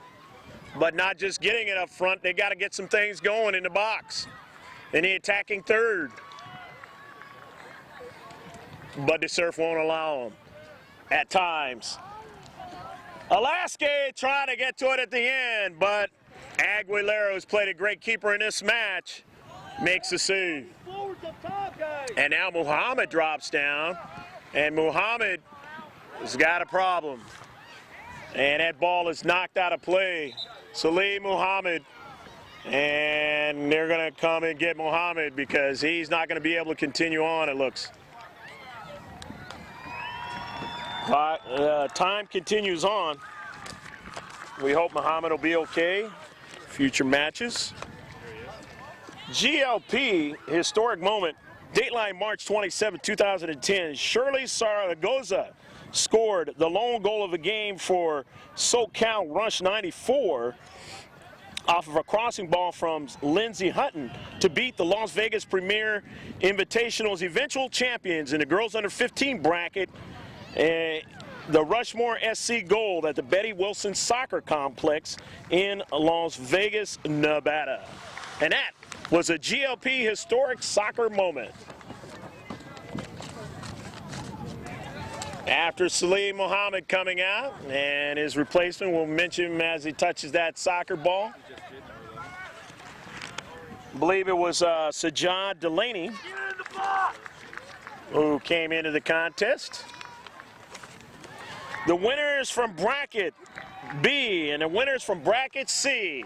But not just getting it up front, they got to get some things going in the box. In the attacking third. But the Surf won't allow them at times. Alaska trying to get to it at the end, but Aguilera, who's played a great keeper in this match, makes the save. And now Muhammad drops down, and Muhammad has got a problem. And that ball is knocked out of play. Salim Muhammad, and they're going to come and get Muhammad because he's not going to be able to continue on, it looks. Time continues on. We hope Muhammad will be okay. Future matches. GLP, historic moment. Dateline March 27, 2010. Shirley Zaragoza scored the lone goal of the game for SoCal Rush 94 off of a crossing ball from Lindsey Hutton to beat the Las Vegas Premier Invitational's eventual champions in the girls under 15 bracket. The Rushmore SC Gold at the Betty Wilson Soccer Complex in Las Vegas, Nevada. And that was a GLP historic soccer moment. After Salim Muhammad coming out, and his replacement, we'll mention him as he touches that soccer ball. I believe it was Sajad Delaney who came into the contest. The winners from bracket B and the winners from bracket C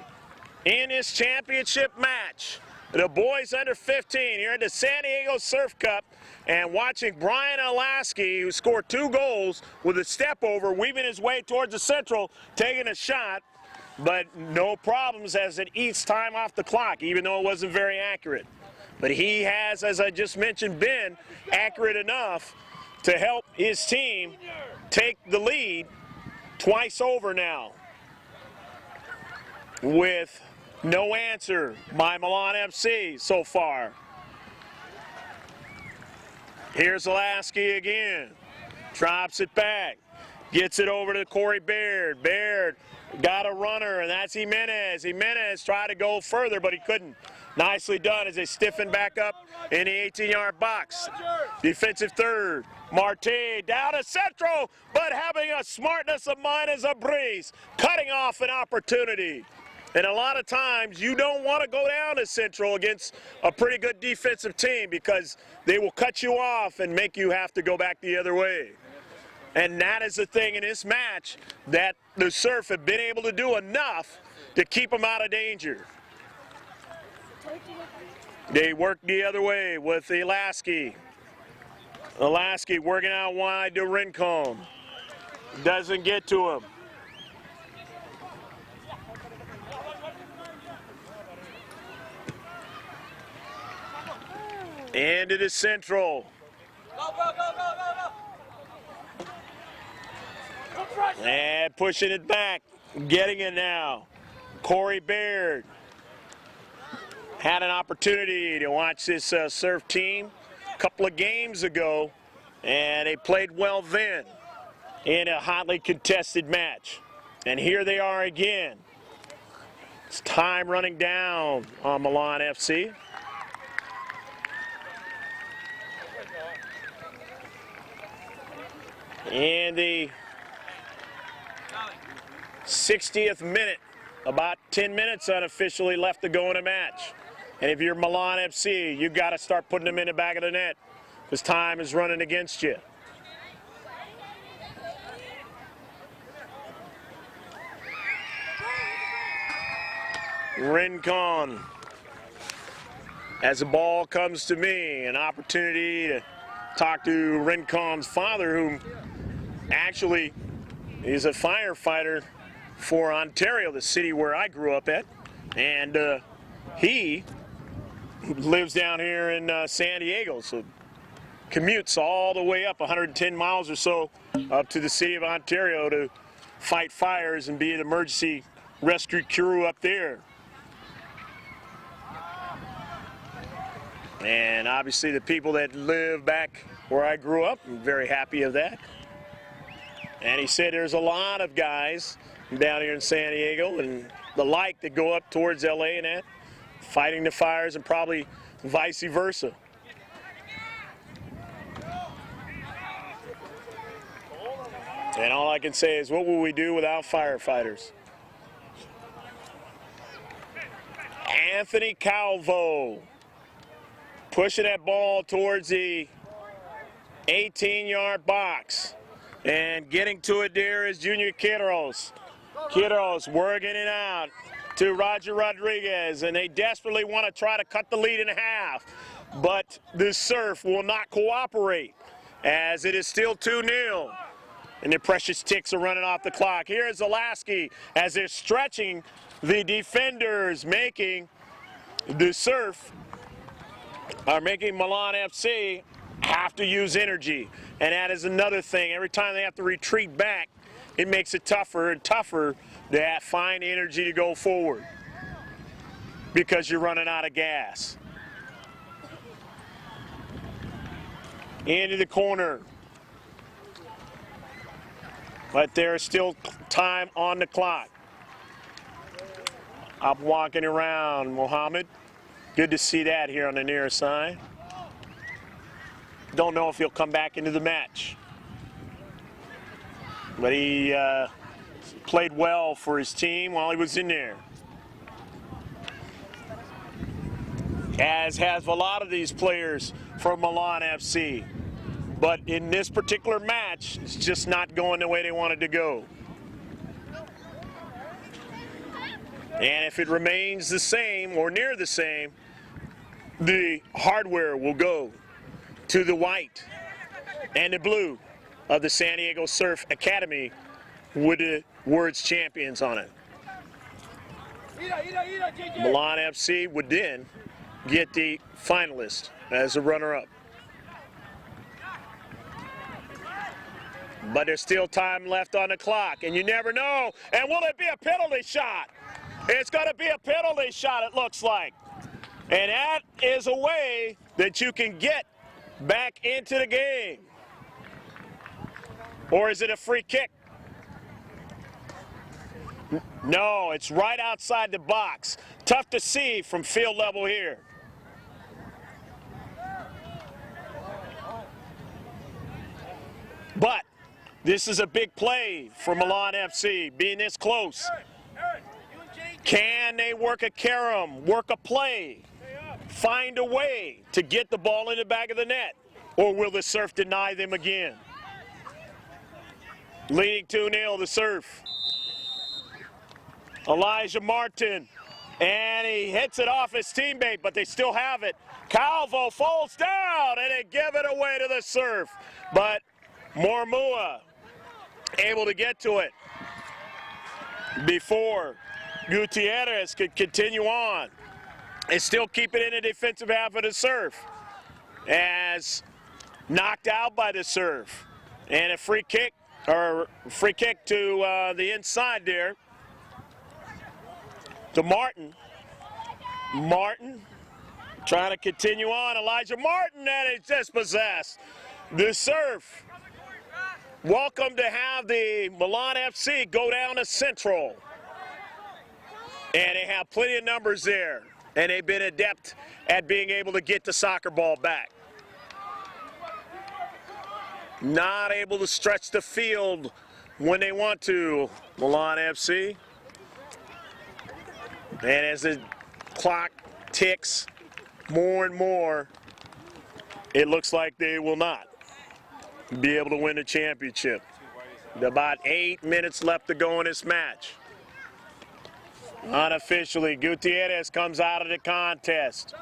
in this championship match. The boys under 15 here at the San Diego Surf Cup, and watching Brian Alaski, who scored 2 goals with a step over, weaving his way towards the central, taking a shot, but no problems as it eats time off the clock, even though it wasn't very accurate. But he has, as I just mentioned, been accurate enough to help his team take the lead twice over now, with no answer by Milan FC so far. Here's Lasky again. Drops it back. Gets it over to Corey Baird. Baird got a runner, and that's Jimenez. Jimenez tried to go further, but he couldn't. Nicely done as they stiffen back up in the 18-yard box. Defensive third. Marte down to central, but having a smartness of mind as a breeze. Cutting off an opportunity. And a lot of times you don't want to go down to central against a pretty good defensive team because they will cut you off and make you have to go back the other way. And that is the thing in this match that the Surf have been able to do enough to keep them out of danger. They work the other way with Lasky. Lasky working out wide to Rincon. Doesn't get to him. Into the central. And pushing it back. Getting it now. Corey Baird had an opportunity to watch this Surf team a couple of games ago, and they played well then in a hotly contested match. And here they are again. It's time running down on Milan FC. In the 60th minute, about 10 minutes unofficially left to go in a match. And if you're Milan FC, you've got to start putting them in the back of the net because time is running against you. Rincon. As the ball comes to me, an opportunity to talk to Rincon's father, who actually is a firefighter for Ontario, the city where I grew up at. And he lives down here in San Diego, so commutes all the way up 110 miles or so up to the city of Ontario to fight fires and be an emergency rescue crew up there. And obviously the people that live back where I grew up, I'm very happy of that. And he said there's a lot of guys down here in San Diego and the like that go up towards LA and that, fighting the fires, and probably vice versa. And all I can say is, what will we do without firefighters? Anthony Calvo pushing that ball towards the 18-yard box. And getting to it there is Junior Quiroz. Quiroz working it out to Roger Rodriguez, and they desperately want to try to cut the lead in half. But the Surf will not cooperate, as it is still 2-0. And the precious ticks are running off the clock. Here's Zalaski as they're stretching the defenders, making the Surf, are making Milan FC have to use energy. And that is another thing. Every time they have to retreat back, it makes it tougher and tougher to find energy to go forward because you're running out of gas. Into the corner. But there's still time on the clock. Up walking around, Mohammed. Good to see that here on the near side. Don't know if he'll come back into the match. But he played well for his team while he was in there. As have a lot of these players from Milan FC. But in this particular match, it's just not going the way they wanted to go. And if it remains the same or near the same, the hardware will go to the white and the blue of the San Diego Surf Academy with the words champions on it. Milan FC would then get the finalist as a runner-up. But there's still time left on the clock, and you never know. And will it be a penalty shot? It's going to be a penalty shot, it looks like. And that is a way that you can get back into the game. Or is it a free kick? No, it's right outside the box. Tough to see from field level here. But this is a big play for Milan FC, being this close. Can they work a carom, work a play, find a way to get the ball in the back of the net? Or will the Surf deny them again? Leading 2-0, the Surf. Elijah Martin, and he hits it off his teammate, but they still have it. Calvo falls down, and they give it away to the Surf. But Mormua able to get to it before Gutierrez could continue on and still keep it in the defensive half of the Surf, as knocked out by the Surf. And a free kick to the inside there to Martin. Martin trying to continue on. Elijah Martin, and it's dispossessed. The Surf welcome to have the Milan FC go down to Central. And they have plenty of numbers there. And they've been adept at being able to get the soccer ball back. Not able to stretch the field when they want to, Milan FC. And as the clock ticks more and more, it looks like they will not be able to win the championship. About 8 minutes left to go in this match. Unofficially, Gutierrez comes out of the contest.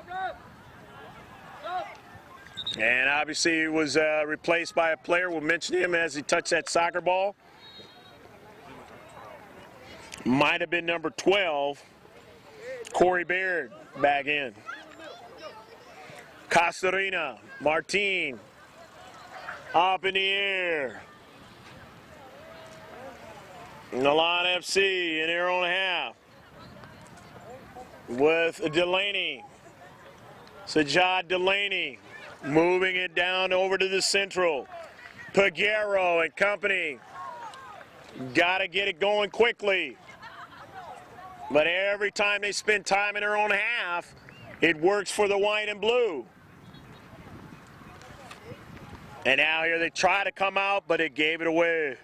And obviously he was replaced by a player. We'll mention him as he touched that soccer ball. Might have been number 12. Corey Baird back in. Castorina, Martin, up in the air. Milan FC in their own half with Delaney. Sajad Delaney moving it down over to the central. Peguero and company. Got to get it going quickly. But every time they spend time in their own half, it works for the white and blue. And now here they try to come out, but it gave it away.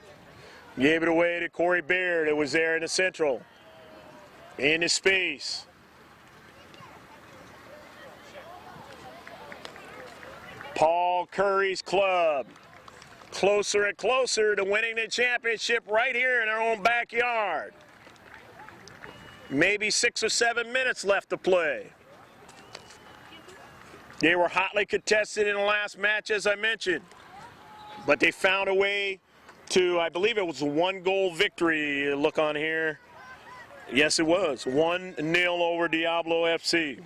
Gave it away to Corey Baird. It was there in the central. Into space. Paul Curry's club. Closer and closer to winning the championship right here in their own backyard. Maybe 6 or 7 minutes left to play. They were hotly contested in the last match, as I mentioned. But they found a way to, I believe it was a 1-goal victory. Look on here. Yes, it was. 1-0 over Diablo FC.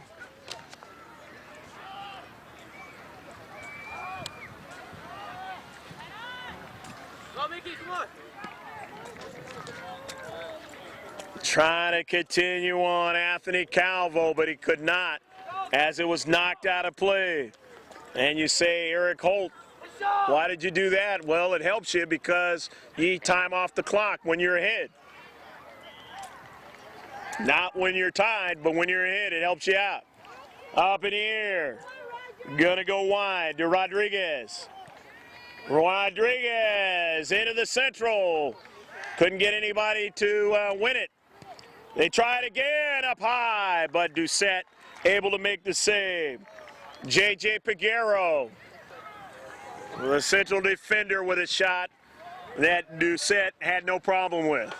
Trying to continue on Anthony Calvo, but he could not as it was knocked out of play. And you say, Eric Holt, why did you do that? Well, it helps you because you need time off the clock when you're ahead. Not when you're tied, but when you're ahead, it helps you out. Up in the air. Gonna go wide to Rodriguez. Rodriguez into the central. Couldn't get anybody to win it. They tried again up high, but Doucette able to make the save. J.J. Peguero, the central defender with a shot that Doucette had no problem with.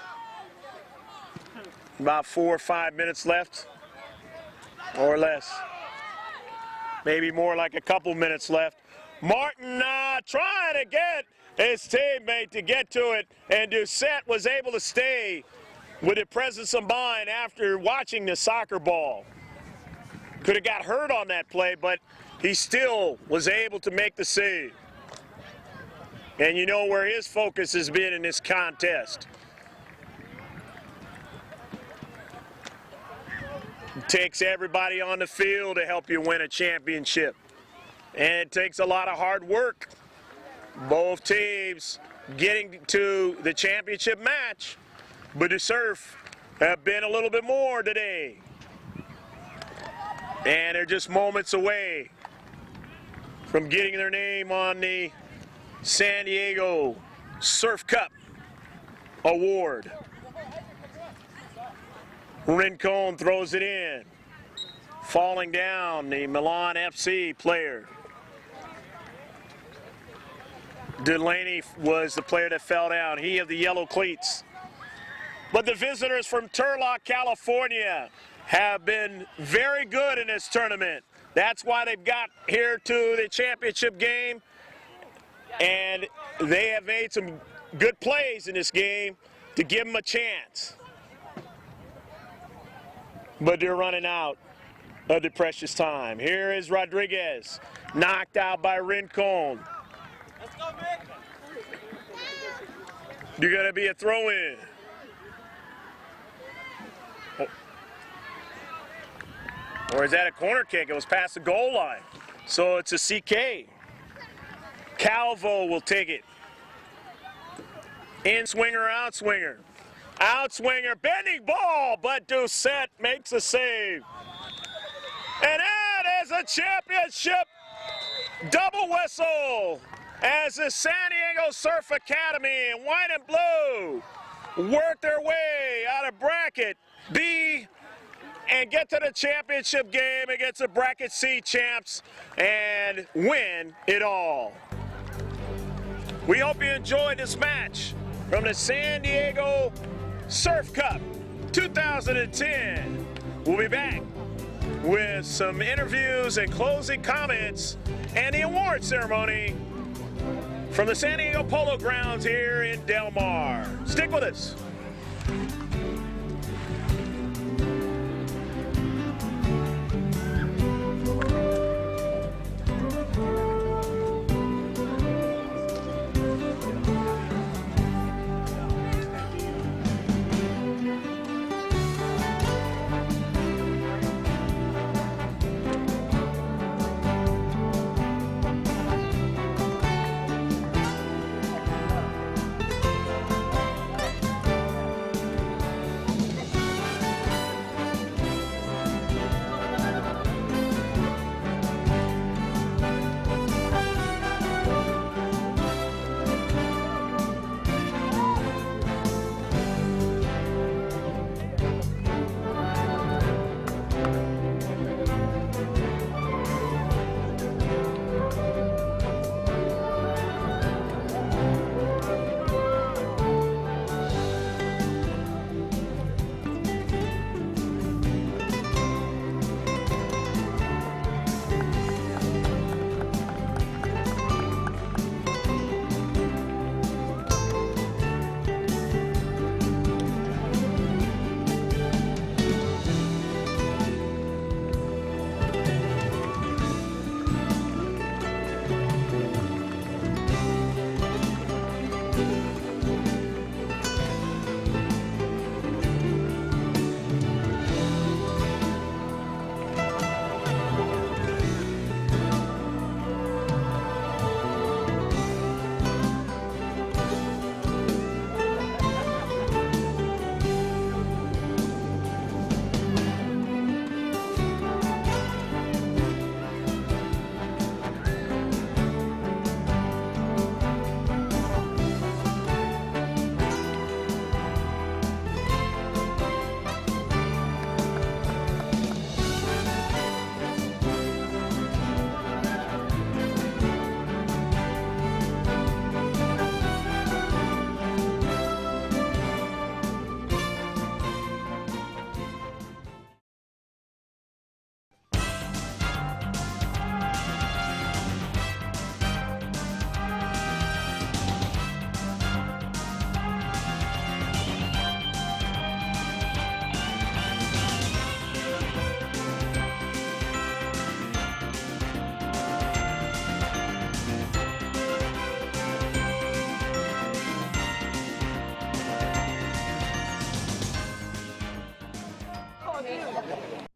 About 4 or 5 minutes left, or less. Maybe more like a couple minutes left. Martin trying to get his teammate to get to it, and Doucette was able to stay with the presence of mind after watching the soccer ball. Could have got hurt on that play, but he still was able to make the save. And you know where his focus has been in this contest. It takes everybody on the field to help you win a championship. And it takes a lot of hard work. Both teams getting to the championship match, but the Surf have been a little bit more today. And they're just moments away from getting their name on the San Diego Surf Cup award. Rincon throws it in. Falling down, the Milan FC player. Delaney was the player that fell down. He of the yellow cleats. But the visitors from Turlock, California have been very good in this tournament. That's why they've got here to the championship game. And they have made some good plays in this game to give them a chance. But they're running out of the precious time. Here is Rodriguez, knocked out by Rincon. Let's go, Mick. You're going to be a throw-in. Or is that a corner kick? It was past the goal line. So it's a CK. Calvo will take it. In-swinger, out-swinger. Out-swinger, bending ball, but Doucette makes a save. And that is a championship double whistle as the San Diego Surf Academy in white and blue work their way out of bracket B and get to the championship game against the bracket C champs and win it all. We hope you enjoyed this match from the San Diego Surf Cup 2010. We'll be back with some interviews and closing comments and the award ceremony from the San Diego Polo Grounds here in Del Mar. Stick with us.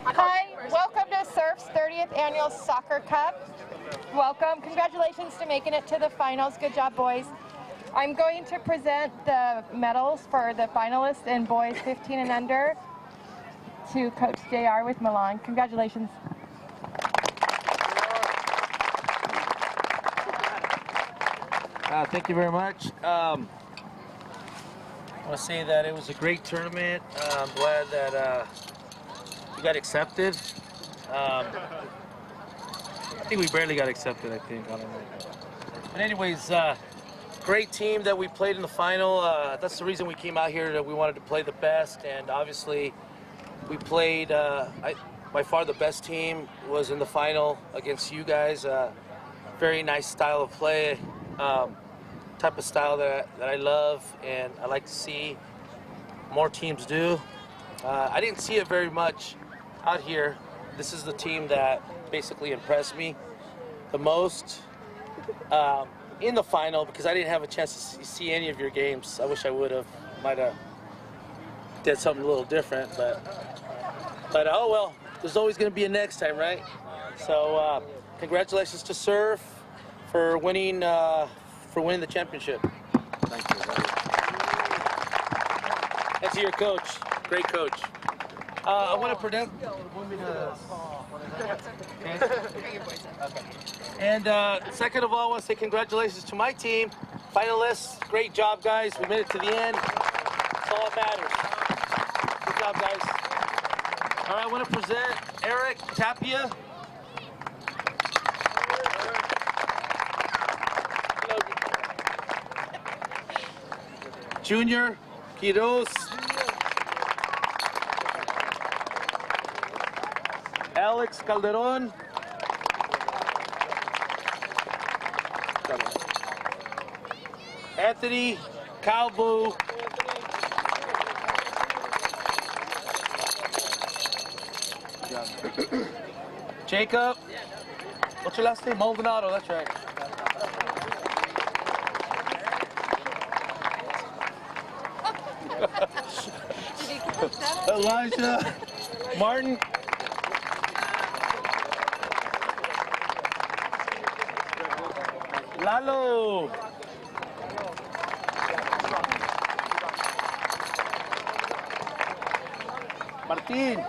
Hi, welcome to Surf's 30th Annual Soccer Cup. Welcome. Congratulations to making it to the finals. Good job, boys. I'm going to present the medals for the finalists in boys 15 and under to Coach JR with Milan. Congratulations. Thank you very much. I want to say that it was a great tournament. I'm glad that we got accepted. I think we barely got accepted, I don't know. But anyways, great team that we played in the final. That's the reason we came out here, that we wanted to play the best. And obviously, we played, by far the best team was in the final against you guys. Very nice style of play. Type of style that I love and I like to see more teams do. I didn't see it very much out here. This is the team that basically impressed me the most in the final, because I didn't have a chance to see any of your games. I wish I would have. Might have did something a little different, but oh well. There's always going to be a next time, right? So congratulations to Surf for winning the championship. Thank you. And to your coach, great coach. I want to present. Okay. And second of all, I want to say congratulations to my team, finalists. Great job, guys. We made it to the end. That's all that matters. Good job, guys. All right, I want to present Eric Tapia. Junior Quiroz. Alex Calderon. Anthony Calvo. Jacob. What's your last name? Maldonado, that's right. Elijah Martin. Lalo. Martin.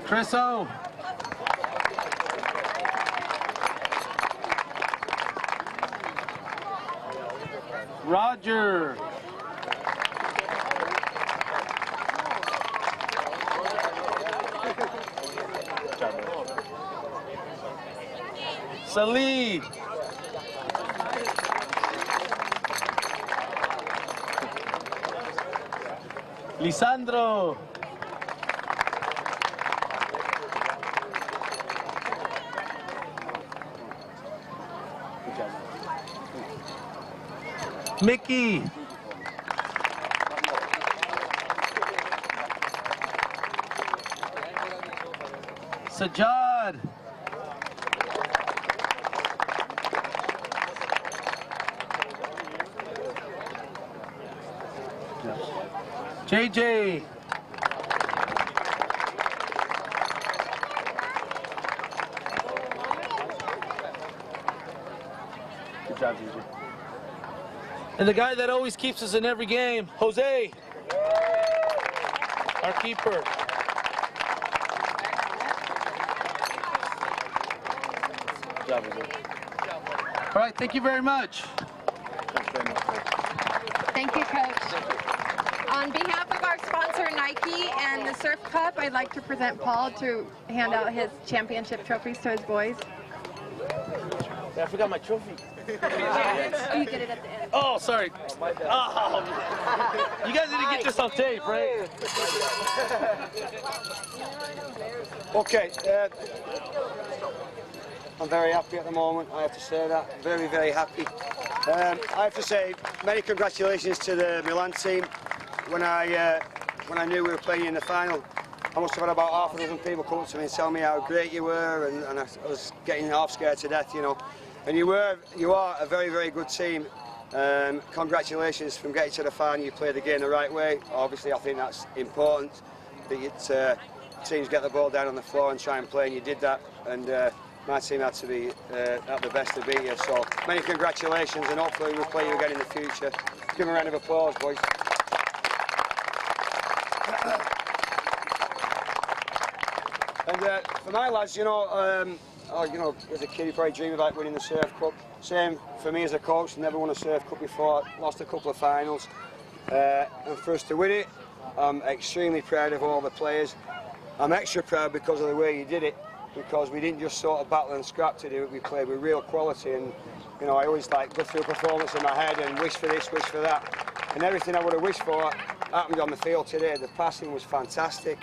Chriso. Roger. Salih. Lisandro. Mickey. Sajad. JJ. Good job, JJ. And the guy that always keeps us in every game, Jose, our keeper. Good job, Jose. All right, thank you very much. Thank you, Coach. On behalf of our sponsor, Nike, and the Surf Cup, I'd like to present Paul to hand out his championship trophies to his boys. I forgot my trophy. Oh, you get it at the end. Oh, sorry. Oh, you guys didn't get this on tape, right? Okay, I'm very happy at the moment, I have to say that. Very, very happy. I have to say, many congratulations to the Milan team. When I knew we were playing in the final, I must have had about half a dozen people come up to me and tell me how great you were, and I was getting half scared to death, you know. And you are a very, very good team. Congratulations from getting to the final. You played the game the right way. Obviously, I think that's important, that teams get the ball down on the floor and try and play, and you did that. And my team had to be at the best to beat you. So many congratulations, and hopefully we'll play you again in the future. Give them a round of applause, boys. And for my lads, you know, as a kid, you probably dream about winning the Surf Cup. Same for me as a coach, never won a Surf Cup before, lost a couple of finals. And for us to win it, I'm extremely proud of all the players. I'm extra proud because of the way you did it, because we didn't just sort of battle and scrap to do it, we played with real quality. And, you know, I always like go through a performance in my head and wish for this, wish for that. And everything I would have wished for happened on the field today. The passing was fantastic,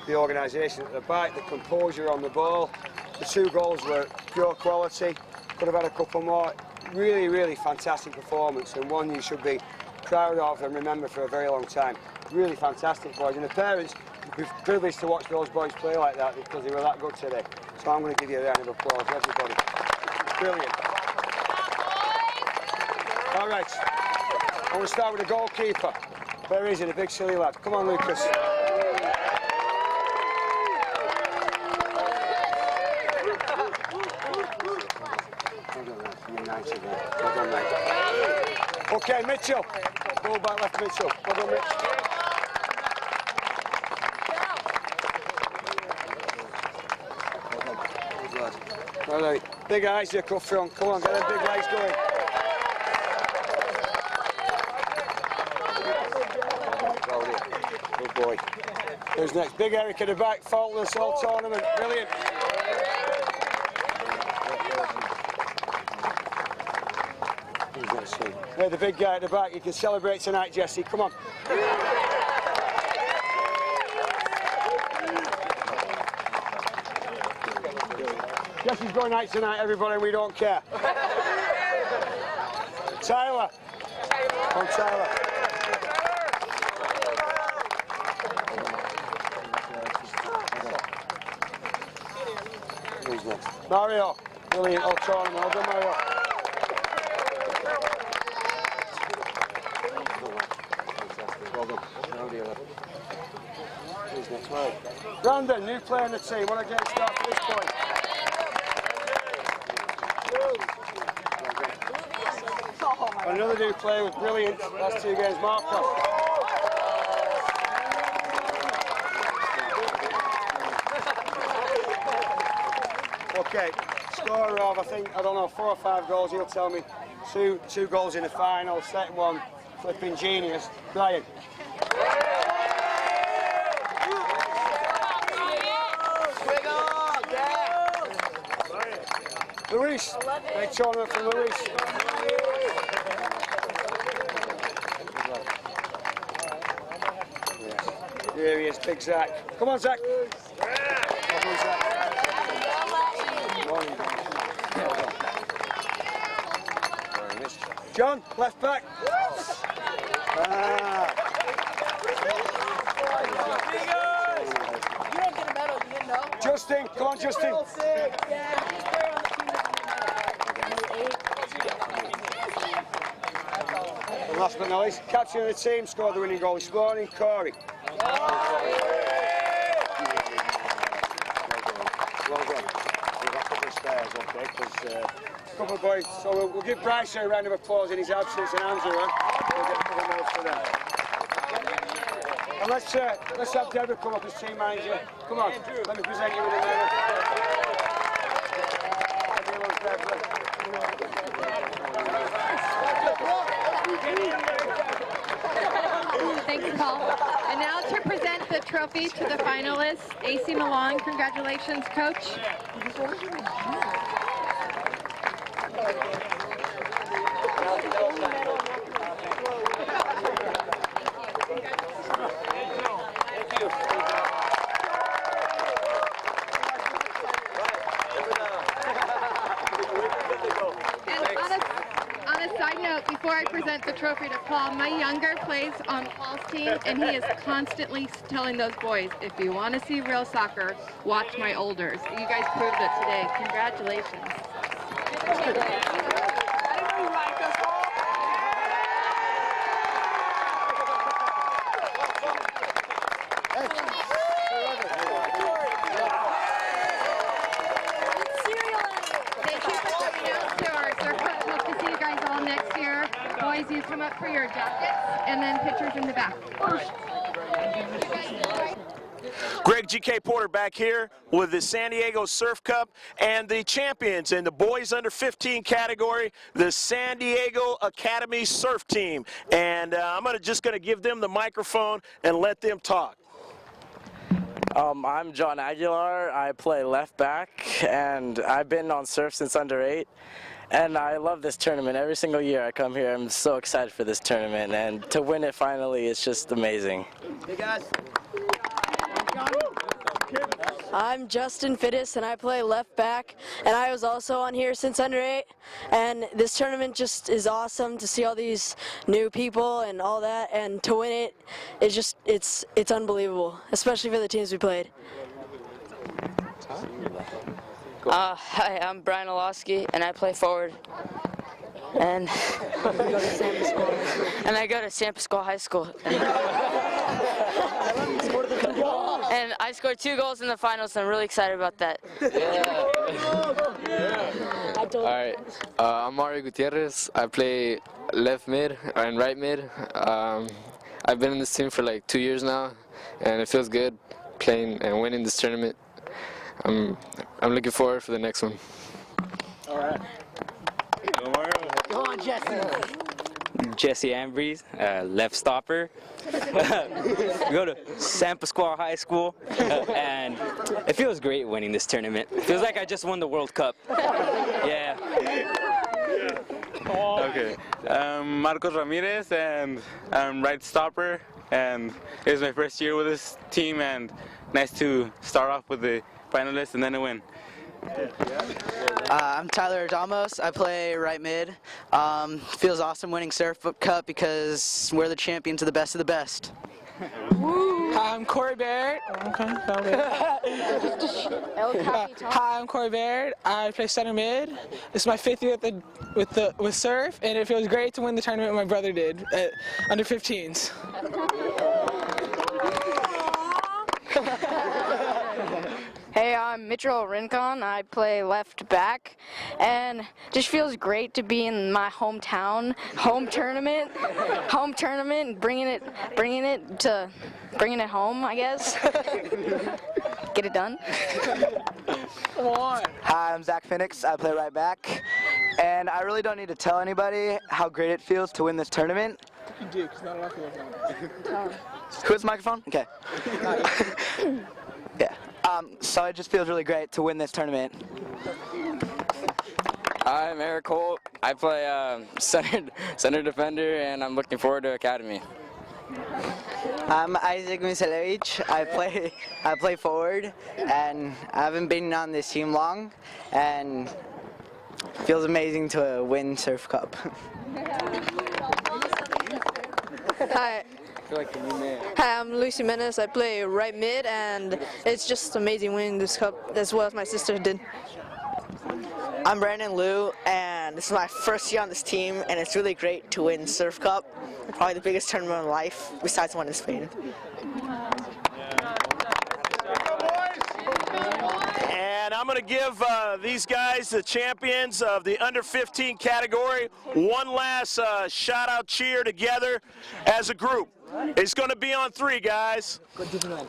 the organisation at the back, the composure on the ball. The 2 goals were pure quality. Could have had a couple more. Really, really fantastic performance, and one you should be proud of and remember for a very long time. Really fantastic, boys. And the parents, we're privileged to watch those boys play like that because they were that good today. So I'm going to give you a round of applause, everybody. Brilliant. All right. I'm going to start with the goalkeeper. Where is he, the big silly lad? Come on, Lucas. Okay, Mitchell. Ball back left, Mitchell. Well done, Mitch. Well done. Big eyes, you up front. Come on, get them big legs going. Good boy. Who's next? Big Eric at the back, faultless all tournament. Brilliant. Who's next? The big guy at the back. You can celebrate tonight, Jesse. Come on. Jesse's going out tonight, everybody. We don't care. Tyler. Come on, Tyler. Who's next? Mario. Brilliant old tournament. Well done, Mario. Well done. Who's next? Mario. Brandon, new player in the team. What a great start for this point. Another new player with brilliant last 2 games, Marco. Okay, score of, I think, I don't know, 4 or 5 goals, he'll tell me. Two goals in the final, second one, flipping genius. Brian. Luis, great tournament from Luis. Here he is, big Zach. Come on, Zach. Come on, Zach. John, left back. Justin, come on, Justin. And last but not least, captain of the team scored the winning goal this morning, Corey. Well done. We've got a couple of spares, okay, because a couple of boys, so we'll give Bryce a round of applause in his absence and Andrew, we'll get a couple of notes for that. And let's have Deborah come up as team manager. Come on, let me present you with a medal. Thanks, Paul. And now to present the trophy to the finalists, AC Milan. Congratulations, Coach. Before I present the trophy to Paul, my younger plays on Paul's team, and he is constantly telling those boys, if you want to see real soccer, watch my olders. You guys proved it today. Congratulations. Thank you for coming out to our circuit. Hope to see you guys all next year. Boys, you come up for your jackets, and then pictures in the back. Greg G.K. Porter back here with the San Diego Surf Cup and the champions in the boys under 15 category, the San Diego Academy Surf Team. And I'm just going to give them the microphone and let them talk. I'm John Aguilar. I play left back, and I've been on surf since under 8. And I love this tournament. Every single year I come here, I'm so excited for this tournament, and to win it finally is just amazing. Hey guys. I'm Justin Fittis, and I play left back, and I was also on here since under 8, and this tournament just is awesome to see all these new people and all that, and to win it is just, it's unbelievable, especially for the teams we played. Hi, I'm Brian Olowski, and I play forward. And I go to San Pasqual High School. And I scored 2 goals in the finals, so I'm really excited about that. All right, I'm Mario Gutierrez. I play left mid and right mid. I've been in this team for like 2 years now, and it feels good playing and winning this tournament. I'm looking forward for the next one. All right. Go on, Jesse. Jesse Ambrose, left stopper. Go to San Pasqual High School, and it feels great winning this tournament. It feels like I just won the World Cup. Yeah. Okay. Marcos Ramirez, and I'm right stopper, and it was my first year with this team, and nice to start off with the finalists and then a win. I'm Tyler Adamos. I play right mid. Feels awesome winning Surf Cup because we're the champions of the best of the best. Hi, I'm Corey Baird. Hi, I'm Corey Baird. I play center mid. This is my 5th year with Surf, and it feels great to win the tournament my brother did at under 15s. Hey, I'm Mitchell Rincon. I play left back, and just feels great to be in my hometown, home tournament, bringing it home, I guess. Get it done. Come on. Hi, I'm Zach Phoenix. I play right back. And I really don't need to tell anybody how great it feels to win this tournament. You do, because not a lot of people. Who has the microphone? Okay. Yeah. So it just feels really great to win this tournament. I'm Eric Holt. I play center defender, and I'm looking forward to Academy. I'm Isaac Misalevich. I play forward, and I haven't been on this team long, and it feels amazing to win Surf Cup. Hi. Hi, I'm Lucy Menace. I play right mid, and it's just amazing winning this cup as well as my sister did. I'm Brandon Liu, and this is my first year on this team, and it's really great to win Surf Cup. Probably the biggest tournament of my life, besides one in Spain. And I'm going to give these guys, the champions of the under 15 category, one last shout-out cheer together as a group. It's going to be on 3, guys.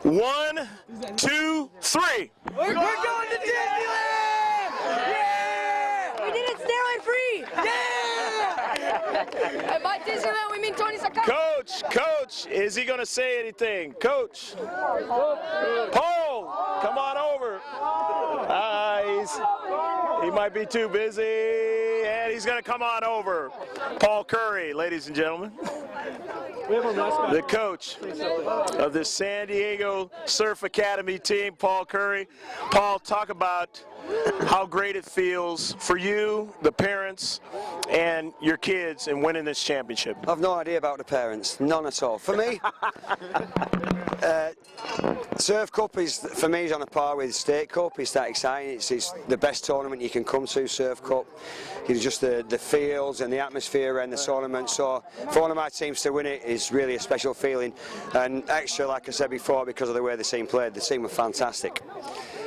1, 2, 3. We're going to Disneyland! Yeah! We did it steroid free! Yeah! And by Disneyland, we mean Tony Sakata. Coach, is he going to say anything? Coach. Paul, come on over. He might be too busy, and he's going to come on over. Paul Curry, ladies and gentlemen. The coach of the San Diego Surf Academy team, Paul Curry. Paul, talk about how great it feels for you, the parents, and your kids in winning this championship. I've no idea about the parents, none at all. For me, Surf Cup is on a par with State Cup. It's that exciting. It's the best tournament you can come to, Surf Cup. It's just the fields and the atmosphere and the tournament. So for one of my teams to win it is really a special feeling. And extra, like I said before, because of the way the team played, the team were fantastic.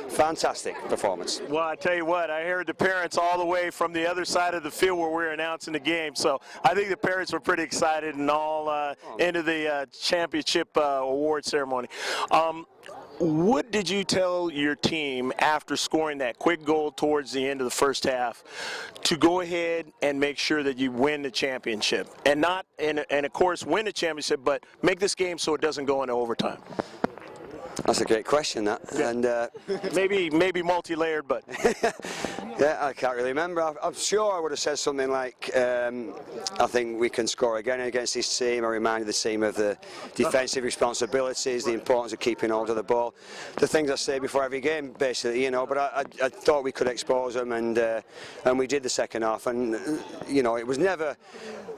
Fantastic performance. Well, I tell you what, I heard the parents all the way from the other side of the field where we were announcing the game. So I think the parents were pretty excited and all into the championship award ceremony. What did you tell your team after scoring that quick goal towards the end of the first half to go ahead and make sure that you win the championship? And not, and of course, win the championship, but make this game so it doesn't go into overtime? That's a great question, that. Yeah. And maybe multi-layered, but yeah, I can't really remember. I'm sure I would have said something like, I think we can score again against this team. I reminded the team of the defensive responsibilities, the importance of keeping hold of the ball, the things I say before every game, basically, you know. But I thought we could expose them, and we did the second half. And you know, it was never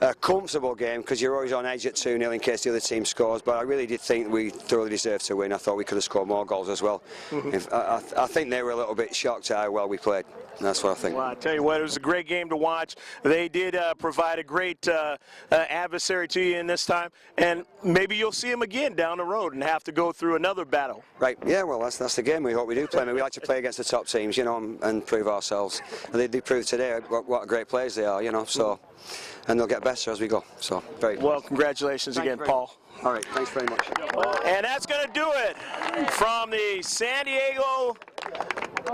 a comfortable game because you're always on edge at 2-0 in case the other team scores. But I really did think we thoroughly deserved to win. I thought we could have scored more goals as well. I think they were a little bit shocked at how well we played. That's what I think. Well, I tell you what, it was a great game to watch. They did provide a great adversary to you in this time, and maybe you'll see them again down the road and have to go through another battle. Right. Yeah. Well, that's the game we hope we do play. I mean, we like to play against the top teams, you know, and prove ourselves. And they proved today what great players they are, you know. So, and they'll get better as we go. So, very well. Congratulations again, Paul. All right. Thanks very much. And that's going to do it from the San Diego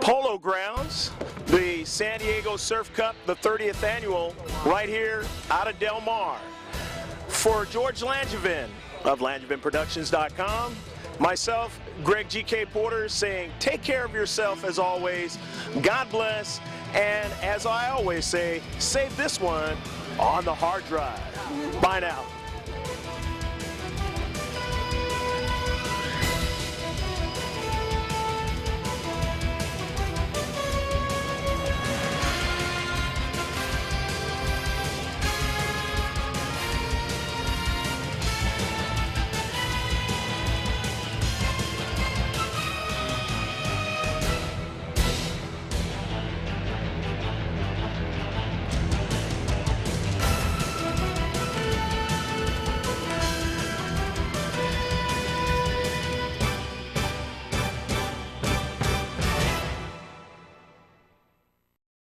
Polo Grounds, the San Diego Surf Cup, the 30th annual, right here out of Del Mar. For George Langevin of LangevinProductions.com, myself, Greg G.K. Porter, saying take care of yourself as always. God bless. And as I always say, save this one on the hard drive. Bye now.